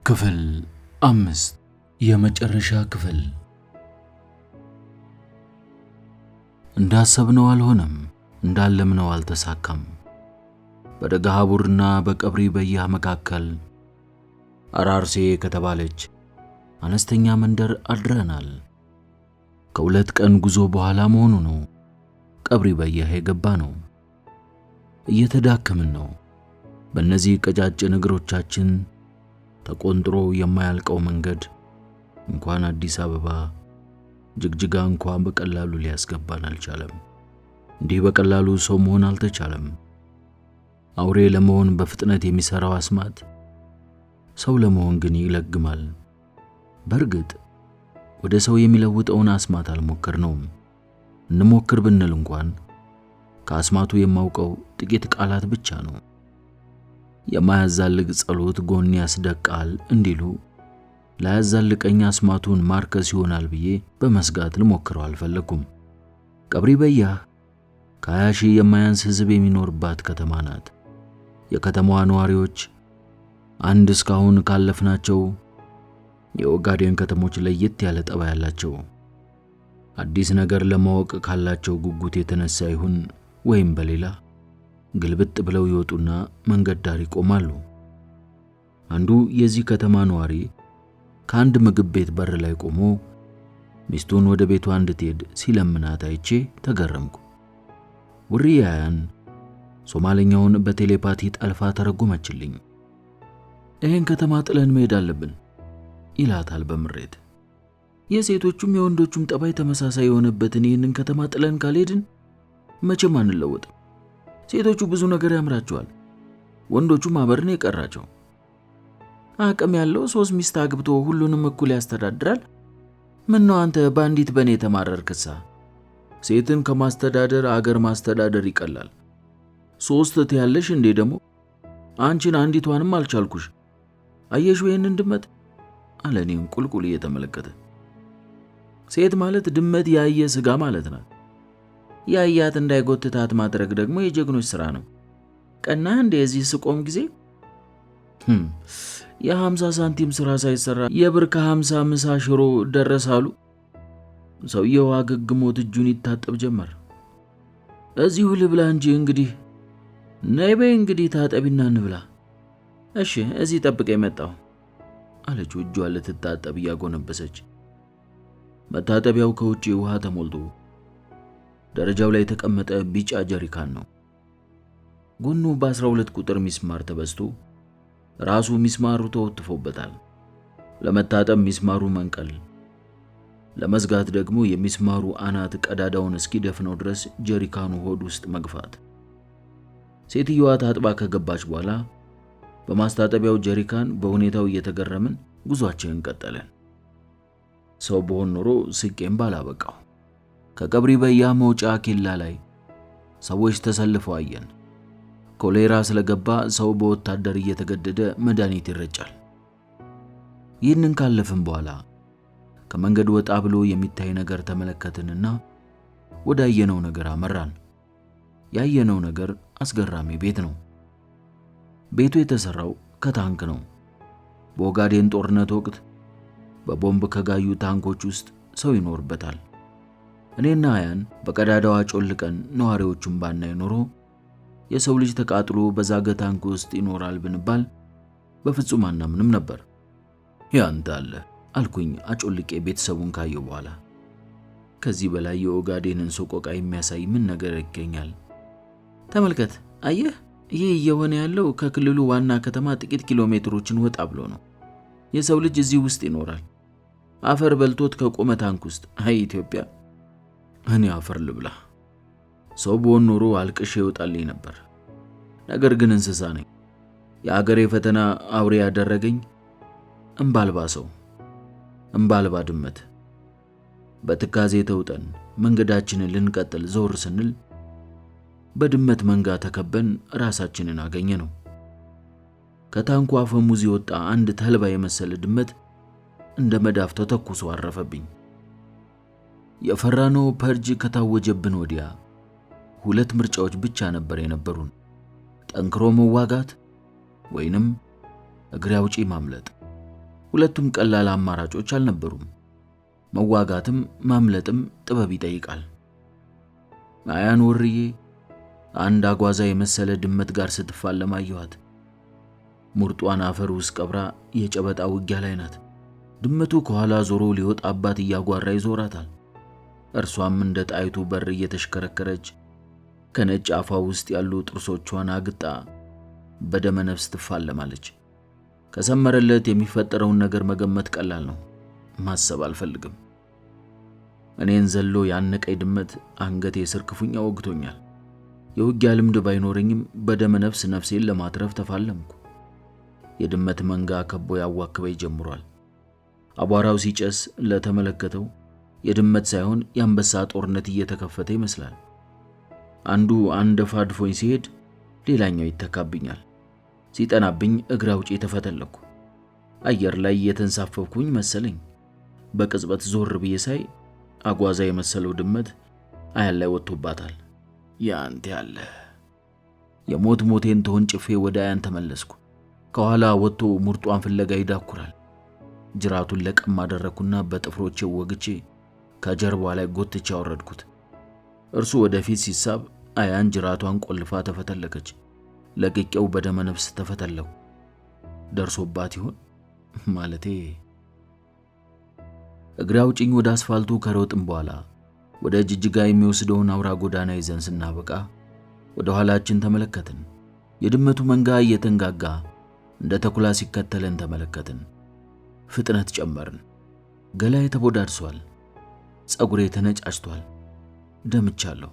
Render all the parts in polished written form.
ክፍል 5 የመጨረሻ ክፍል። እንዳሰብነው አልሆነም፣ እንዳለምነው አልተሳካም። በደጋሃቡርና በቀብሪ በያህ መካከል አራርሴ ከተባለች አነስተኛ መንደር አድረናል። ከሁለት ቀን ጉዞ በኋላ መሆኑ ነው ቀብሪ በያህ የገባ ነው። እየተዳከምን ነው። በእነዚህ ቀጫጭን እግሮቻችን ተቆንጥሮ የማያልቀው መንገድ እንኳን አዲስ አበባ ጅግጅጋ እንኳን በቀላሉ ሊያስገባን አልቻለም። እንዲህ በቀላሉ ሰው መሆን አልተቻለም። አውሬ ለመሆን በፍጥነት የሚሰራው አስማት ሰው ለመሆን ግን ይለግማል። በእርግጥ ወደ ሰው የሚለውጠውን አስማት አልሞከርነውም። እንሞክር ብንል እንኳን ከአስማቱ የማውቀው ጥቂት ቃላት ብቻ ነው። የማያዛልቅ ጸሎት ጎን ያስደቃል እንዲሉ ላያዛልቀኝ አስማቱን ማርከስ ይሆናል ብዬ በመስጋት ልሞክረው አልፈለኩም። ቀብሪ በያህ ከ20 ሺህ የማያንስ ሕዝብ የሚኖርባት ከተማ ናት። የከተማዋ ነዋሪዎች አንድ እስካሁን ካለፍናቸው የኦጋዴን ከተሞች ለየት ያለ ጠባይ ያላቸው። አዲስ ነገር ለማወቅ ካላቸው ጉጉት የተነሳ ይሁን ወይም በሌላ ግልብጥ ብለው ይወጡና መንገድ ዳር ይቆማሉ። አንዱ የዚህ ከተማ ነዋሪ ከአንድ ምግብ ቤት በር ላይ ቆሞ ሚስቱን ወደ ቤቷ እንድትሄድ ሲለምናት አይቼ ተገረምኩ። ውሪያያን ሶማሌኛውን በቴሌፓቲ ጠልፋ ተረጎመችልኝ። ይህን ከተማ ጥለን መሄድ አለብን ይላታል በምሬት። የሴቶቹም የወንዶቹም ጠባይ ተመሳሳይ የሆነበትን ይህንን ከተማ ጥለን ካልሄድን መቼም አንለወጥም። ሴቶቹ ብዙ ነገር ያምራቸዋል፣ ወንዶቹ ማበርን የቀራቸው። አቅም ያለው 3 ሚስት አግብቶ ሁሉንም እኩል ያስተዳድራል። ምን ነው አንተ ባንዲት በኔ ተማረርክሳ? ሴትን ከማስተዳደር አገር ማስተዳደር ይቀላል። 3 ትያለሽ እንዴ? ደግሞ አንቺን አንዲቷንም አልቻልኩሽ። አየሽ ወይን ድመት አለ እኔን ቁልቁል እየተመለከተ። ሴት ማለት ድመት ያየ ስጋ ማለት ናት። ያያት እንዳይጎትታት ማድረግ ደግሞ የጀግኖች ሥራ ነው። ቀና እንደ እዚህ ስቆም ጊዜ የ50 ሳንቲም ሥራ ሳይሰራ የብር ከ50 ምሳ ሽሮ ደረሳሉ። ሰውየው አገግሞት እጁን ይታጠብ ጀመር። እዚሁ ልብላ እንጂ እንግዲህ ነይ በይ እንግዲህ ታጠቢና እንብላ። እሺ እዚህ ጠብቀኝ መጣሁ አለችው እጇን ልትታጠብ እያጎነበሰች። መታጠቢያው ከውጪ ውሃ ተሞልቶ ደረጃው ላይ የተቀመጠ ቢጫ ጀሪካን ነው። ጎኑ በ12 ቁጥር ሚስማር ተበስቶ ራሱ ሚስማሩ ተወጥፎበታል። ለመታጠብ ሚስማሩ መንቀል፣ ለመዝጋት ደግሞ የሚስማሩ አናት ቀዳዳውን እስኪደፍነው ድረስ ጀሪካኑ ሆድ ውስጥ መግፋት። ሴትየዋ ታጥባ ከገባች በኋላ በማስታጠቢያው ጀሪካን በሁኔታው እየተገረምን ጉዟችንን ቀጠለን። ሰው በሆን ኖሮ ስቄም ባላበቃው። ከቀብሪ በያህ መውጫ ኬላ ላይ ሰዎች ተሰልፈው አየን። ኮሌራ ስለገባ ሰው በወታደር እየተገደደ መድኃኒት ይረጫል። ይህንን ካለፍን በኋላ ከመንገድ ወጣ ብሎ የሚታይ ነገር ተመለከትንና ወዳየነው ነገር አመራን። ያየነው ነገር አስገራሚ ቤት ነው። ቤቱ የተሰራው ከታንክ ነው። በኦጋዴን ጦርነት ወቅት በቦምብ ከጋዩ ታንኮች ውስጥ ሰው ይኖርበታል። እኔና አያን በቀዳዳዋ ጮልቀን ነዋሪዎቹን ባናይ ኖሮ የሰው ልጅ ተቃጥሎ በዛገ ታንክ ውስጥ ይኖራል ብንባል በፍጹም አናምንም ነበር። ያንተ አለ አልኩኝ አጮልቄ ቤተሰቡን ካየው በኋላ። ከዚህ በላይ የኦጋዴንን ሰቆቃ የሚያሳይ ምን ነገር ይገኛል? ተመልከት፣ አየህ፣ ይህ እየሆነ ያለው ከክልሉ ዋና ከተማ ጥቂት ኪሎ ሜትሮችን ወጣ ብሎ ነው። የሰው ልጅ እዚህ ውስጥ ይኖራል። አፈር በልቶት ከቆመ ታንክ ውስጥ። አይ ኢትዮጵያ! እኔ አፈር ልብላ። ሰው በሆን ኖሮ አልቅሼ ይወጣልኝ ነበር። ነገር ግን እንስሳ ነኝ። የአገሬ ፈተና አውሬ ያደረገኝ እምባልባ ሰው፣ እምባልባ ድመት። በትካዜ ተውጠን መንገዳችንን ልንቀጥል ዞር ስንል በድመት መንጋ ተከበን ራሳችንን አገኘ ነው። ከታንኩ አፈሙዝ የወጣ አንድ ተልባ የመሰለ ድመት እንደ መዳፍ ተተኩሶ አረፈብኝ። የፈራነው ፐርጅ ከታወጀብን ወዲያ 2 ምርጫዎች ብቻ ነበር የነበሩን። ጠንክሮ መዋጋት ወይንም እግሬ አውጪ ማምለጥ። ሁለቱም ቀላል አማራጮች አልነበሩም። መዋጋትም ማምለጥም ጥበብ ይጠይቃል። አያን ወርዬ አንድ አጓዛ የመሰለ ድመት ጋር ስትፋለም አየኋት። ሙርጧን አፈር ውስጥ ቀብራ የጨበጣ ውጊያ ላይ ናት። ድመቱ ከኋላ ዞሮ ሊወጣባት እያጓራ ይዞራታል። እርሷም እንደ ጣይቱ በር እየተሽከረከረች ከነጭ አፏ ውስጥ ያሉ ጥርሶቿን አግጣ በደመ ነፍስ ትፋለማለች። ከሰመረለት የሚፈጠረውን ነገር መገመት ቀላል ነው። ማሰብ አልፈልግም። እኔን ዘሎ ያነቀኝ ድመት አንገቴ ስር ክፉኛ ወግቶኛል። የውጊያ ልምድ ባይኖረኝም በደመ ነፍስ ነፍሴን ለማትረፍ ተፋለምኩ። የድመት መንጋ ከቦ ያዋክበኝ ጀምሯል። አቧራው ሲጨስ ለተመለከተው የድመት ሳይሆን የአንበሳ ጦርነት እየተከፈተ ይመስላል። አንዱ አንደፋድፎኝ ሲሄድ ሌላኛው ይተካብኛል። ሲጠናብኝ እግራ ውጪ ተፈተለኩ። አየር ላይ የተንሳፈፍኩኝ መሰለኝ። በቅጽበት ዞር ብዬ ሳይ አጓዛ የመሰለው ድመት አያን ላይ ወጥቶባታል። ያንተ ያለ የሞት ሞቴን ተወንጭፌ ወደ አያን ተመለስኩ። ከኋላ ወጥቶ ሙርጧን ፍለጋ ይዳኩራል። ጅራቱን ለቀም አደረኩና በጥፍሮቼ ወግቼ ከጀርባው ላይ ጎትቼ አወረድኩት። እርሱ ወደፊት ሲሳብ አያን ጅራቷን ቆልፋ ተፈተለከች። ለቅቄው በደመ ነፍስ ተፈተለኩ። ደርሶባት ይሆን ማለቴ። እግራ አውጭኝ ወደ አስፋልቱ ከሮጥም በኋላ ወደ ጅጅጋ የሚወስደውን አውራ ጎዳና ይዘን ስናበቃ ወደ ኋላችን ተመለከትን። የድመቱ መንጋ እየተንጋጋ እንደ ተኩላ ሲከተለን ተመለከትን። ፍጥነት ጨመርን። ገላዬ ተቦዳድሷል። ጸጉሬ ተነጫጭቷል። ደምቻለሁ።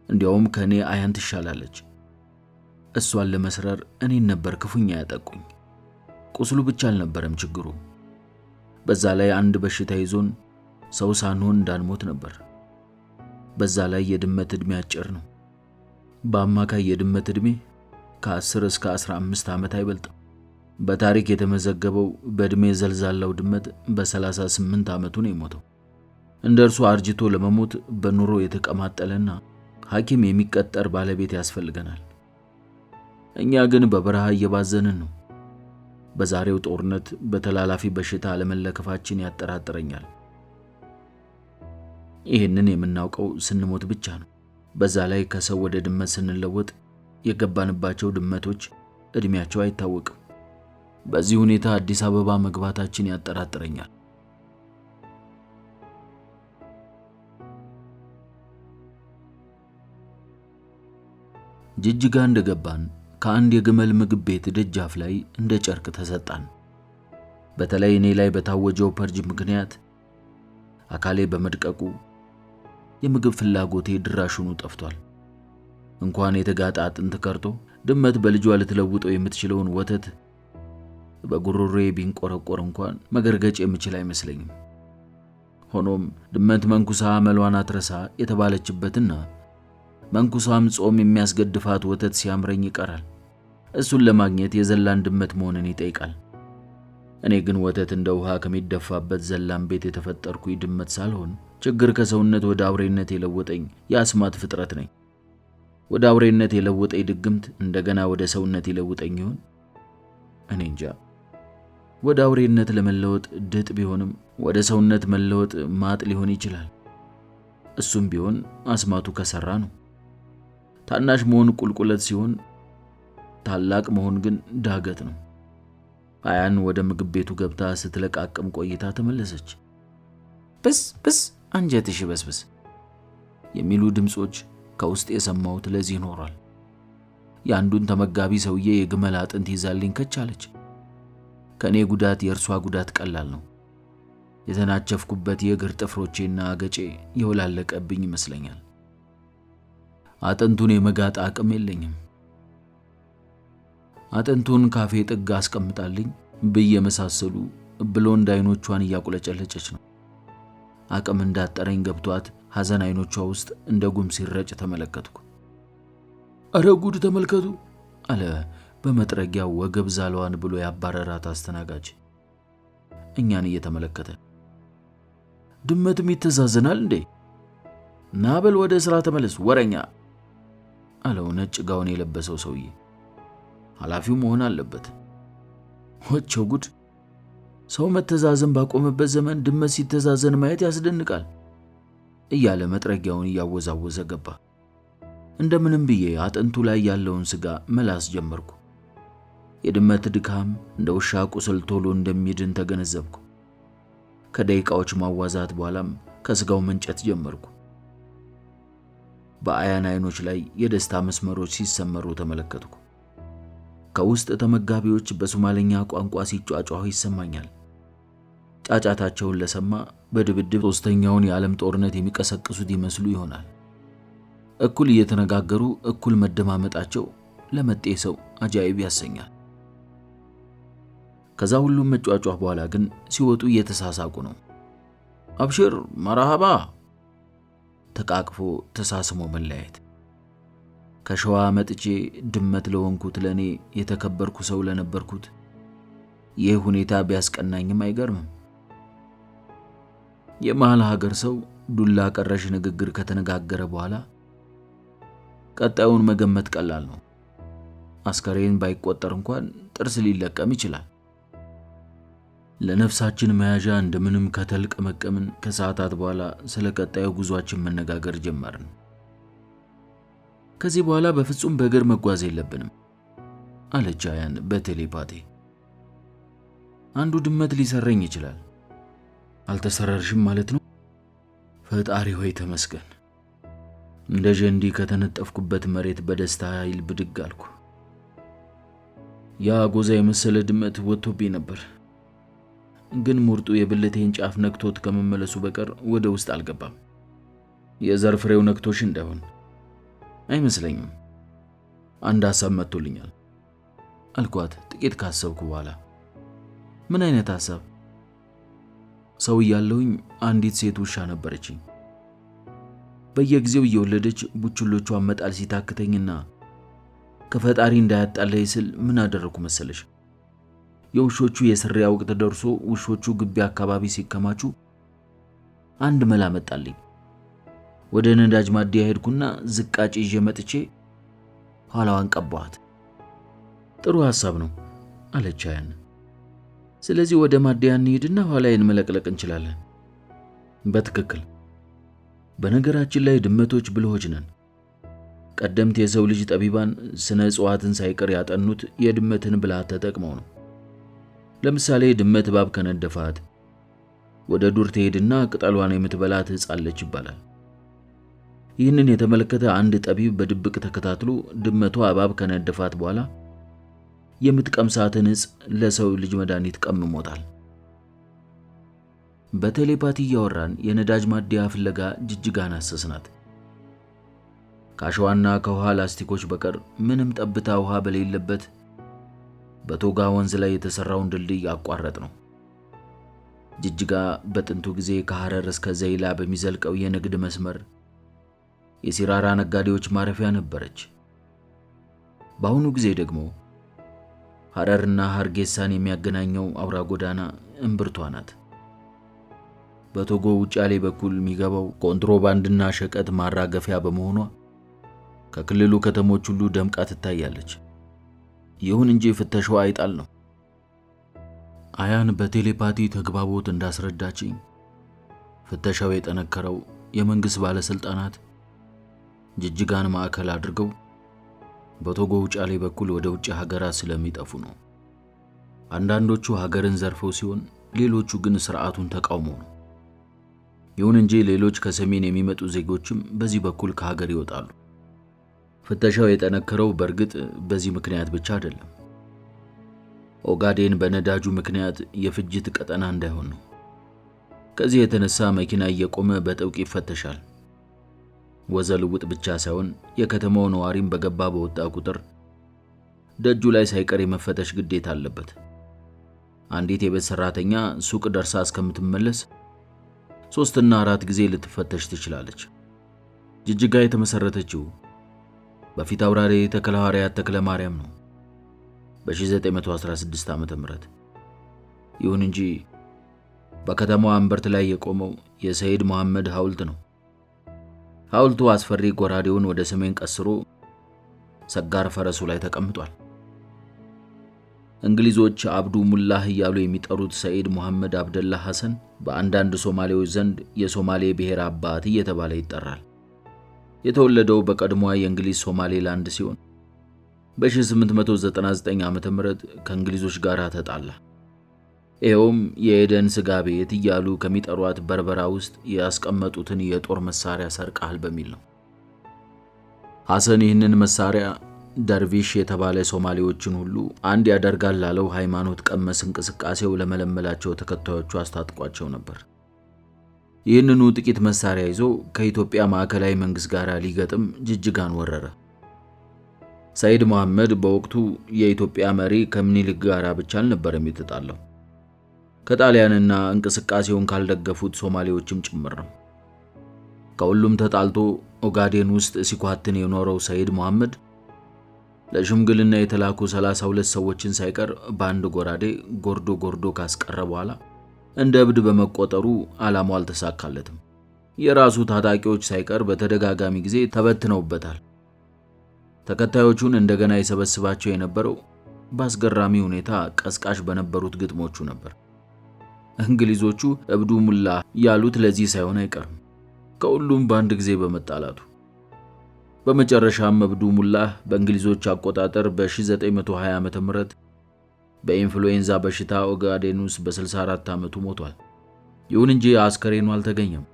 እንዲያውም ከኔ አያን ትሻላለች። እሷን ለመስረር እኔን ነበር ክፉኛ ያጠቁኝ። ቁስሉ ብቻ አልነበረም ችግሩ። በዛ ላይ አንድ በሽታ ይዞን ሰው ሳንሆን እንዳንሞት ነበር። በዛ ላይ የድመት ዕድሜ አጭር ነው። በአማካይ የድመት ዕድሜ ከ10 እስከ 15 ዓመት አይበልጥም። በታሪክ የተመዘገበው በዕድሜ ዘልዛላው ድመት በ38 ዓመቱ ነው የሞተው። እንደርሱ አርጅቶ ለመሞት በኑሮ የተቀማጠለና ሐኪም የሚቀጠር ባለቤት ያስፈልገናል። እኛ ግን በበረሃ እየባዘንን ነው። በዛሬው ጦርነት በተላላፊ በሽታ አለመለከፋችን ያጠራጥረኛል። ይህንን የምናውቀው ስንሞት ብቻ ነው። በዛ ላይ ከሰው ወደ ድመት ስንለወጥ የገባንባቸው ድመቶች ዕድሜያቸው አይታወቅም። በዚህ ሁኔታ አዲስ አበባ መግባታችን ያጠራጥረኛል። ጅጅጋ እንደገባን ከአንድ የግመል ምግብ ቤት ደጃፍ ላይ እንደ ጨርቅ ተሰጣን። በተለይ እኔ ላይ በታወጀው ፐርጅ ምክንያት አካሌ በመድቀቁ የምግብ ፍላጎቴ ድራሹኑ ጠፍቷል። እንኳን የተጋጣ አጥንት ቀርቶ ድመት በልጇ ልትለውጠው የምትችለውን ወተት በጉሮሮዬ ቢንቆረቆር እንኳን መገርገጭ የምችል አይመስለኝም። ሆኖም ድመት መንኩሳ መሏን አትረሳ የተባለችበትና መንኩሳም ጾም የሚያስገድፋት ወተት ሲያምረኝ ይቀራል። እሱን ለማግኘት የዘላን ድመት መሆንን ይጠይቃል። እኔ ግን ወተት እንደ ውሃ ከሚደፋበት ዘላን ቤት የተፈጠርኩኝ ድመት ሳልሆን ችግር ከሰውነት ወደ አውሬነት የለወጠኝ የአስማት ፍጥረት ነኝ። ወደ አውሬነት የለወጠኝ ድግምት እንደገና ወደ ሰውነት የለወጠኝ ይሆን? እኔ እንጃ። ወደ አውሬነት ለመለወጥ ድጥ ቢሆንም ወደ ሰውነት መለወጥ ማጥ ሊሆን ይችላል። እሱም ቢሆን አስማቱ ከሰራ ነው። ታናሽ መሆን ቁልቁለት ሲሆን ታላቅ መሆን ግን ዳገት ነው። አያን ወደ ምግብ ቤቱ ገብታ ስትለቃቅም ቆይታ ተመለሰች። ብስ ብስ አንጀትሽ በስብስ የሚሉ ድምጾች ከውስጥ የሰማሁት ለዚህ ኖሯል። የአንዱን ተመጋቢ ሰውዬ የግመል አጥንት ይዛልኝ ከቻለች። ከኔ ጉዳት የእርሷ ጉዳት ቀላል ነው። የተናቸፍኩበት የእግር ጥፍሮቼና አገጬ የወላለቀብኝ ይመስለኛል። አጥንቱን የመጋጥ አቅም የለኝም። አጥንቱን ካፌ ጥግ አስቀምጣልኝ በየመሳሰሉ ብሎንድ አይኖቿን እያቁለጨለጨች ነው። አቅም እንዳጠረኝ ገብቷት ሐዘን አይኖቿ ውስጥ እንደ ጉም ሲረጭ ተመለከትኩ። አረ ጉድ ተመልከቱ አለ በመጥረጊያው ወገብ ዛሏን ብሎ ያባረራት አስተናጋጅ እኛን እየተመለከተ። ድመትም ይተዛዘናል እንዴ? ናበል ወደ ስራ ተመለስ ወረኛ አለው ነጭ ጋውን የለበሰው ሰውዬ። ኃላፊው መሆን አለበት። ወቸው ጉድ! ሰው መተዛዘን ባቆመበት ዘመን ድመት ሲተዛዘን ማየት ያስደንቃል እያለ መጥረጊያውን እያወዛወዘ ገባ። እንደምንም ብዬ አጥንቱ ላይ ያለውን ስጋ መላስ ጀመርኩ። የድመት ድካም እንደ ውሻ ቁስል ቶሎ እንደሚድን ተገነዘብኩ። ከደቂቃዎች ማዋዛት በኋላም ከስጋው መንጨት ጀመርኩ። በአያን አይኖች ላይ የደስታ መስመሮች ሲሰመሩ ተመለከትኩ። ከውስጥ ተመጋቢዎች በሶማሌኛ ቋንቋ ሲጫጫሁ ይሰማኛል። ጫጫታቸውን ለሰማ በድብድብ ሶስተኛውን የዓለም ጦርነት የሚቀሰቅሱት ይመስሉ ይሆናል። እኩል እየተነጋገሩ እኩል መደማመጣቸው ለመጤ ሰው አጃኢብ ያሰኛል። ከዛ ሁሉም መጫጫህ በኋላ ግን ሲወጡ እየተሳሳቁ ነው። አብሽር መርሃባ፣ ተቃቅፎ ተሳስሞ መለያየት። ከሸዋ መጥቼ ድመት ለሆንኩት ለኔ የተከበርኩ ሰው ለነበርኩት ይህ ሁኔታ ቢያስቀናኝም አይገርምም። የመሃል ሀገር ሰው ዱላ ቀረሽ ንግግር ከተነጋገረ በኋላ ቀጣዩን መገመት ቀላል ነው። አስከሬን ባይቆጠር እንኳን ጥርስ ሊለቀም ይችላል። ለነፍሳችን መያዣ እንደምንም ከተልቀመቀምን ከሰዓታት በኋላ ስለ ቀጣዩ ጉዟችን መነጋገር ጀመርን። ከዚህ በኋላ በፍጹም በእግር መጓዝ የለብንም አለች አያን በቴሌፓቲ። አንዱ ድመት ሊሰረኝ ይችላል። አልተሰረርሽም ማለት ነው? ፈጣሪ ሆይ ተመስገን። እንደ ጀንዲ ከተነጠፍኩበት መሬት በደስታ ኃይል ብድግ አልኩ። ያ ጎዛ የመሰለ ድመት ወጥቶብኝ ነበር፣ ግን ሙርጡ የብልቴን ጫፍ ነክቶት ከመመለሱ በቀር ወደ ውስጥ አልገባም። የዘር ፍሬው ነክቶሽ እንዳይሆን አይመስለኝም። አንድ ሐሳብ መጥቶልኛል አልኳት ጥቂት ካሰብኩ በኋላ። ምን አይነት ሐሳብ? ሰው ያለውኝ አንዲት ሴት ውሻ ነበረችኝ። በየጊዜው እየወለደች ቡችሎቿን መጣል ሲታክተኝና ከፈጣሪ እንዳያጣለኝ ስል ምን አደረኩ መሰለሽ? የውሾቹ የስሪያ ወቅት ደርሶ ውሾቹ ግቢ አካባቢ ሲከማቹ አንድ መላ መጣልኝ። ወደ ነዳጅ ማደያ ሄድኩና ዝቃጭ ይዤ መጥቼ ኋላዋን ቀባኋት። ጥሩ ሐሳብ ነው አለች አያን። ስለዚህ ወደ ማደያ እንሂድና ኋላዬን መለቅለቅ እንችላለን። በትክክል። በነገራችን ላይ ድመቶች ብልሆች ነን። ቀደምት የሰው ልጅ ጠቢባን ስነ እጽዋትን ሳይቀር ያጠኑት የድመትን ብልሃት ተጠቅመው ነው። ለምሳሌ ድመት እባብ ከነደፋት ወደ ዱር ትሄድና ቅጠሏን የምትበላት ሕፃለች ይባላል። ይህንን የተመለከተ አንድ ጠቢብ በድብቅ ተከታትሎ ድመቷ እባብ ከነደፋት በኋላ የምትቀምሳትን ዕፅ ለሰው ልጅ መድኃኒት ቀምሞታል። በቴሌፓቲ እያወራን የነዳጅ ማደያ ፍለጋ ጅጅጋን አሰስናት። ካሸዋና ከውሃ ላስቲኮች በቀር ምንም ጠብታ ውሃ በሌለበት በቶጋ ወንዝ ላይ የተሰራውን ድልድይ አቋረጥ ነው። ጅጅጋ በጥንቱ ጊዜ ከሐረር እስከ ዘይላ በሚዘልቀው የንግድ መስመር የሲራራ ነጋዴዎች ማረፊያ ነበረች። በአሁኑ ጊዜ ደግሞ ሐረርና ሐርጌሳን የሚያገናኘው አውራ ጎዳና እምብርቷ ናት። በቶጎ ውጫሌ በኩል የሚገባው ኮንትሮባንድና ሸቀጥ ማራገፊያ በመሆኗ ከክልሉ ከተሞች ሁሉ ደምቃ ትታያለች። ይሁን እንጂ ፍተሻው አይጣል ነው። አያን በቴሌፓቲ ተግባቦት እንዳስረዳችኝ ፍተሻው የጠነከረው የመንግስት ባለስልጣናት ጅጅጋን ማዕከል አድርገው በቶጎ ውጫሌ በኩል ወደ ውጭ ሀገራት ስለሚጠፉ ነው። አንዳንዶቹ ሀገርን ዘርፈው ሲሆን ሌሎቹ ግን ስርዓቱን ተቃውመው ነው። ይሁን እንጂ ሌሎች ከሰሜን የሚመጡ ዜጎችም በዚህ በኩል ከሀገር ይወጣሉ። ፍተሻው የጠነከረው በእርግጥ በዚህ ምክንያት ብቻ አይደለም። ኦጋዴን በነዳጁ ምክንያት የፍጅት ቀጠና እንዳይሆን ነው። ከዚህ የተነሳ መኪና እየቆመ በጥብቅ ይፈተሻል። ወዘልውጥ ብቻ ሳይሆን የከተማው ነዋሪም በገባ በወጣ ቁጥር ደጁ ላይ ሳይቀር የመፈተሽ ግዴታ አለበት። አንዲት የቤት ሰራተኛ ሱቅ ደርሳ እስከምትመለስ 3 እና 4 ጊዜ ልትፈተሽ ትችላለች። ጅጅጋ የተመሰረተችው በፊት አውራሪ ተክለ ሐዋርያት ተክለ ማርያም ነው በ1916 ዓመተ ምህረት። ይሁን እንጂ በከተማዋ አንበርት ላይ የቆመው የሰይድ መሐመድ ሐውልት ነው። ሐውልቱ አስፈሪ ጎራዴውን ወደ ሰሜን ቀስሮ ሰጋር ፈረሱ ላይ ተቀምጧል። እንግሊዞች አብዱ ሙላህ እያሉ የሚጠሩት ሰይድ መሐመድ አብደላ ሐሰን በአንዳንድ ሶማሌዎች ዘንድ የሶማሌ ብሔር አባት እየተባለ ይጠራል። የተወለደው በቀድሞዋ የእንግሊዝ ሶማሌላንድ ሲሆን በ1899 ዓ.ም ከእንግሊዞች ጋር ተጣላ። ይኸውም የኤደን ስጋ ቤት እያሉ ከሚጠሯት በርበራ ውስጥ ያስቀመጡትን የጦር መሳሪያ ሰርቀሃል በሚል ነው። ሐሰን ይህንን መሳሪያ ደርቪሽ የተባለ ሶማሌዎችን ሁሉ አንድ ያደርጋል ላለው ሃይማኖት ቀመስ እንቅስቃሴው ለመለመላቸው ተከታዮቹ አስታጥቋቸው ነበር። ይህንኑ ጥቂት መሳሪያ ይዞ ከኢትዮጵያ ማዕከላዊ መንግስት ጋር ሊገጥም ጅጅጋን ወረረ። ሰይድ መሐመድ በወቅቱ የኢትዮጵያ መሪ ከምኒልክ ጋር ብቻ አልነበረም የተጣለው፣ ከጣሊያንና እንቅስቃሴውን ካልደገፉት ሶማሌዎችም ጭምር ነው። ከሁሉም ተጣልቶ ኦጋዴን ውስጥ ሲኳትን የኖረው ሰይድ መሐመድ ለሽምግልና የተላኩ 32 ሰዎችን ሳይቀር በአንድ ጎራዴ ጎርዶ ካስቀረ በኋላ እንደ እብድ በመቆጠሩ ዓላማው አልተሳካለትም። የራሱ ታጣቂዎች ሳይቀር በተደጋጋሚ ጊዜ ተበትነውበታል። ተከታዮቹን እንደገና ይሰበስባቸው የነበረው በአስገራሚ ሁኔታ ቀስቃሽ በነበሩት ግጥሞቹ ነበር። እንግሊዞቹ እብዱ ሙላ ያሉት ለዚህ ሳይሆን አይቀርም፣ ከሁሉም በአንድ ጊዜ በመጣላቱ። በመጨረሻም እብዱ ሙላህ በእንግሊዞች አቆጣጠር በ1920 ዓ.ም በኢንፍሉዌንዛ በሽታ ኦጋዴን ውስጥ በ64 ዓመቱ ሞቷል። ይሁን እንጂ አስከሬኑ አልተገኘም።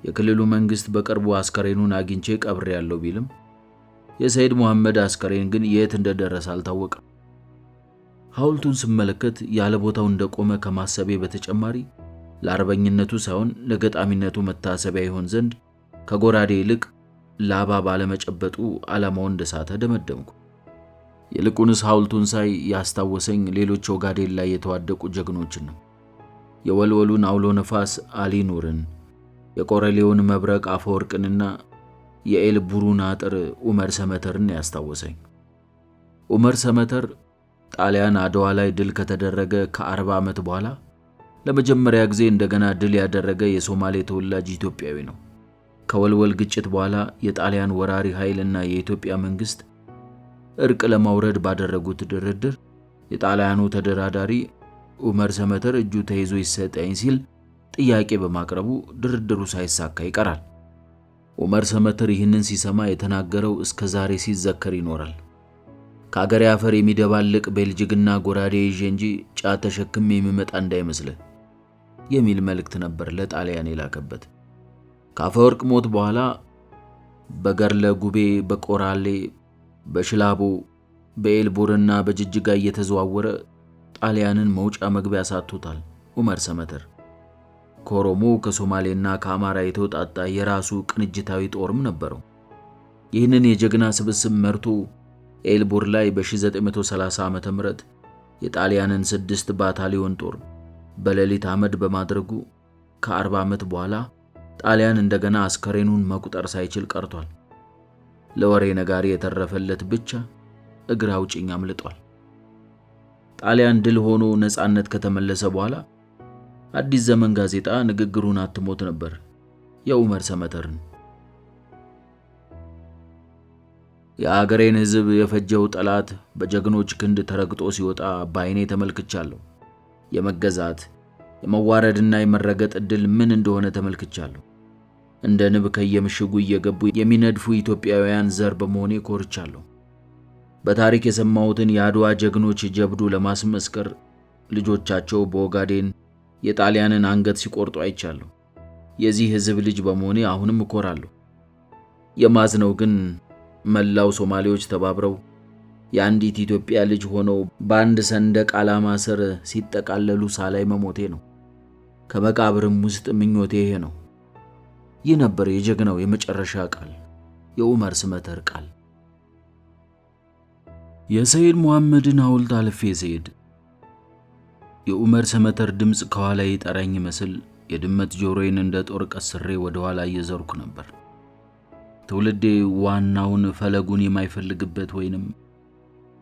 የክልሉ መንግስት በቅርቡ አስከሬኑን አግኝቼ ቀብሬያለሁ ቢልም የሰይድ መሐመድ አስከሬን ግን የት እንደደረሰ አልታወቀም። ሐውልቱን ስመለከት ያለ ቦታው እንደቆመ ከማሰቤ በተጨማሪ ለአርበኝነቱ ሳይሆን ለገጣሚነቱ መታሰቢያ ይሆን ዘንድ ከጎራዴ ይልቅ ላባ ባለመጨበጡ ዓላማውን እንደሳተ ደመደምኩ። ይልቁንስ ሐውልቱን ሳይ ያስታወሰኝ ሌሎች ኦጋዴን ላይ የተዋደቁ ጀግኖችን ነው። የወልወሉን አውሎ ነፋስ አሊ ኑርን፣ የቆረሌውን መብረቅ አፈወርቅንና የኤልቡሩን አጥር ዑመር ሰመተርን ያስታወሰኝ። ዑመር ሰመተር ጣሊያን አድዋ ላይ ድል ከተደረገ ከ40 ዓመት በኋላ ለመጀመሪያ ጊዜ እንደገና ድል ያደረገ የሶማሌ ተወላጅ ኢትዮጵያዊ ነው። ከወልወል ግጭት በኋላ የጣሊያን ወራሪ ኃይልና የኢትዮጵያ መንግስት እርቅ ለማውረድ ባደረጉት ድርድር የጣሊያኑ ተደራዳሪ ዑመር ሰመተር እጁ ተይዞ ይሰጠኝ ሲል ጥያቄ በማቅረቡ ድርድሩ ሳይሳካ ይቀራል። ዑመር ሰመተር ይህንን ሲሰማ የተናገረው እስከ ዛሬ ሲዘከር ይኖራል። ከአገሬ አፈር የሚደባልቅ ቤልጅግና ጎራዴ ይዤ እንጂ ጫት ተሸክሜ የሚመጣ እንዳይመስልህ የሚል መልእክት ነበር ለጣሊያን የላከበት። ከአፈወርቅ ሞት በኋላ በገርለ ጉቤ፣ በቆራሌ፣ በሽላቦ፣ በኤልቡርና በጅጅጋ እየተዘዋወረ ጣሊያንን መውጫ መግቢያ ሳቶታል። ዑመር ሰመተር ከኦሮሞ ከሶማሌና ከአማራ የተውጣጣ የራሱ ቅንጅታዊ ጦርም ነበረው። ይህንን የጀግና ስብስብ መርቶ ኤልቡር ላይ በ1930 ዓ.ም የጣሊያንን 6 ባታሊዮን ጦር በሌሊት አመድ በማድረጉ ከ40 ዓመት በኋላ ጣሊያን እንደገና አስከሬኑን መቁጠር ሳይችል ቀርቷል። ለወሬ ነጋሪ የተረፈለት ብቻ እግር አውጭኝ አምልጧል። ጣሊያን ድል ሆኖ ነፃነት ከተመለሰ በኋላ አዲስ ዘመን ጋዜጣ ንግግሩን አትሞት ነበር የዑመር ሰመተርን። የአገሬን ሕዝብ የፈጀው ጠላት በጀግኖች ክንድ ተረግጦ ሲወጣ ባይኔ ተመልክቻለሁ። የመገዛት የመዋረድና የመረገጥ ዕድል ምን እንደሆነ ተመልክቻለሁ። እንደ ንብ ከየምሽጉ እየገቡ የሚነድፉ ኢትዮጵያውያን ዘር በመሆኔ ኮርቻለሁ። በታሪክ የሰማሁትን የአድዋ ጀግኖች ጀብዱ ለማስመስከር ልጆቻቸው በኦጋዴን የጣሊያንን አንገት ሲቆርጡ አይቻለሁ። የዚህ ሕዝብ ልጅ በመሆኔ አሁንም እኮራለሁ። የማዝነው ግን መላው ሶማሌዎች ተባብረው የአንዲት ኢትዮጵያ ልጅ ሆነው በአንድ ሰንደቅ ዓላማ ስር ሲጠቃለሉ ሳላይ መሞቴ ነው። ከመቃብርም ውስጥ ምኞቴ ይሄ ነው። ይህ ነበር የጀግናው የመጨረሻ ቃል፣ የዑመር ሰመተር ቃል። የሰይድ መሐመድን ሐውልት አልፌ ስሄድ የዑመር ሰመተር ድምፅ ከኋላ ይጠራኝ መስል የድመት ጆሮዬን እንደ ጦር ቀስሬ ወደ ኋላ እየዘርኩ ነበር። ትውልዴ ዋናውን ፈለጉን የማይፈልግበት ወይንም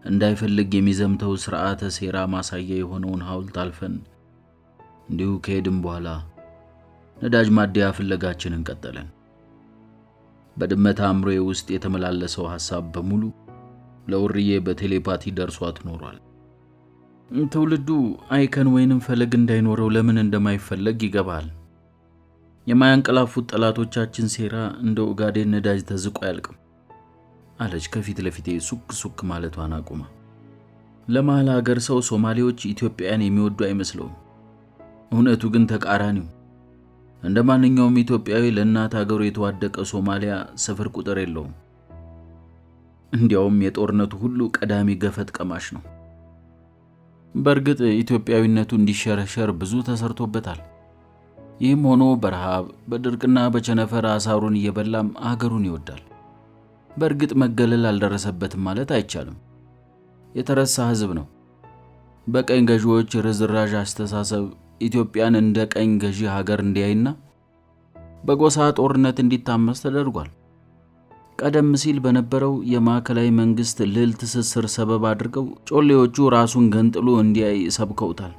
እንዳይፈልግ የሚዘምተው ሥርዓተ ሴራ ማሳያ የሆነውን ሐውልት አልፈን እንዲሁ ከሄድን በኋላ ነዳጅ ማደያ ፍለጋችንን ቀጠለን። በድመት አእምሮዬ ውስጥ የተመላለሰው ሐሳብ በሙሉ ለውርዬ በቴሌፓቲ ደርሷት ኖሯል። ትውልዱ አይከን ወይንም ፈለግ እንዳይኖረው ለምን እንደማይፈለግ ይገባል። የማያንቀላፉት ጠላቶቻችን ሴራ እንደ ኦጋዴን ነዳጅ ተዝቆ አያልቅም አለች ከፊት ለፊቴ ሱክ ሱክ ማለቷን አቁማ። ለመሃል ሀገር ሰው ሶማሌዎች ኢትዮጵያን የሚወዱ አይመስለውም። እውነቱ ግን ተቃራኒው። እንደ ማንኛውም ኢትዮጵያዊ ለእናት ሀገሩ የተዋደቀ ሶማሊያ ስፍር ቁጥር የለውም። እንዲያውም የጦርነቱ ሁሉ ቀዳሚ ገፈት ቀማሽ ነው። በእርግጥ ኢትዮጵያዊነቱ እንዲሸረሸር ብዙ ተሰርቶበታል። ይህም ሆኖ በረሃብ በድርቅና በቸነፈር አሳሩን እየበላም ሀገሩን ይወዳል። በእርግጥ መገለል አልደረሰበትም ማለት አይቻልም። የተረሳ ህዝብ ነው። በቀኝ ገዢዎች ርዝራዥ አስተሳሰብ ኢትዮጵያን እንደ ቀኝ ገዢ ሀገር እንዲያይና በጎሳ ጦርነት እንዲታመስ ተደርጓል። ቀደም ሲል በነበረው የማዕከላዊ መንግስት ልዕል ትስስር ሰበብ አድርገው ጮሌዎቹ ራሱን ገንጥሎ እንዲያይ ሰብከውታል።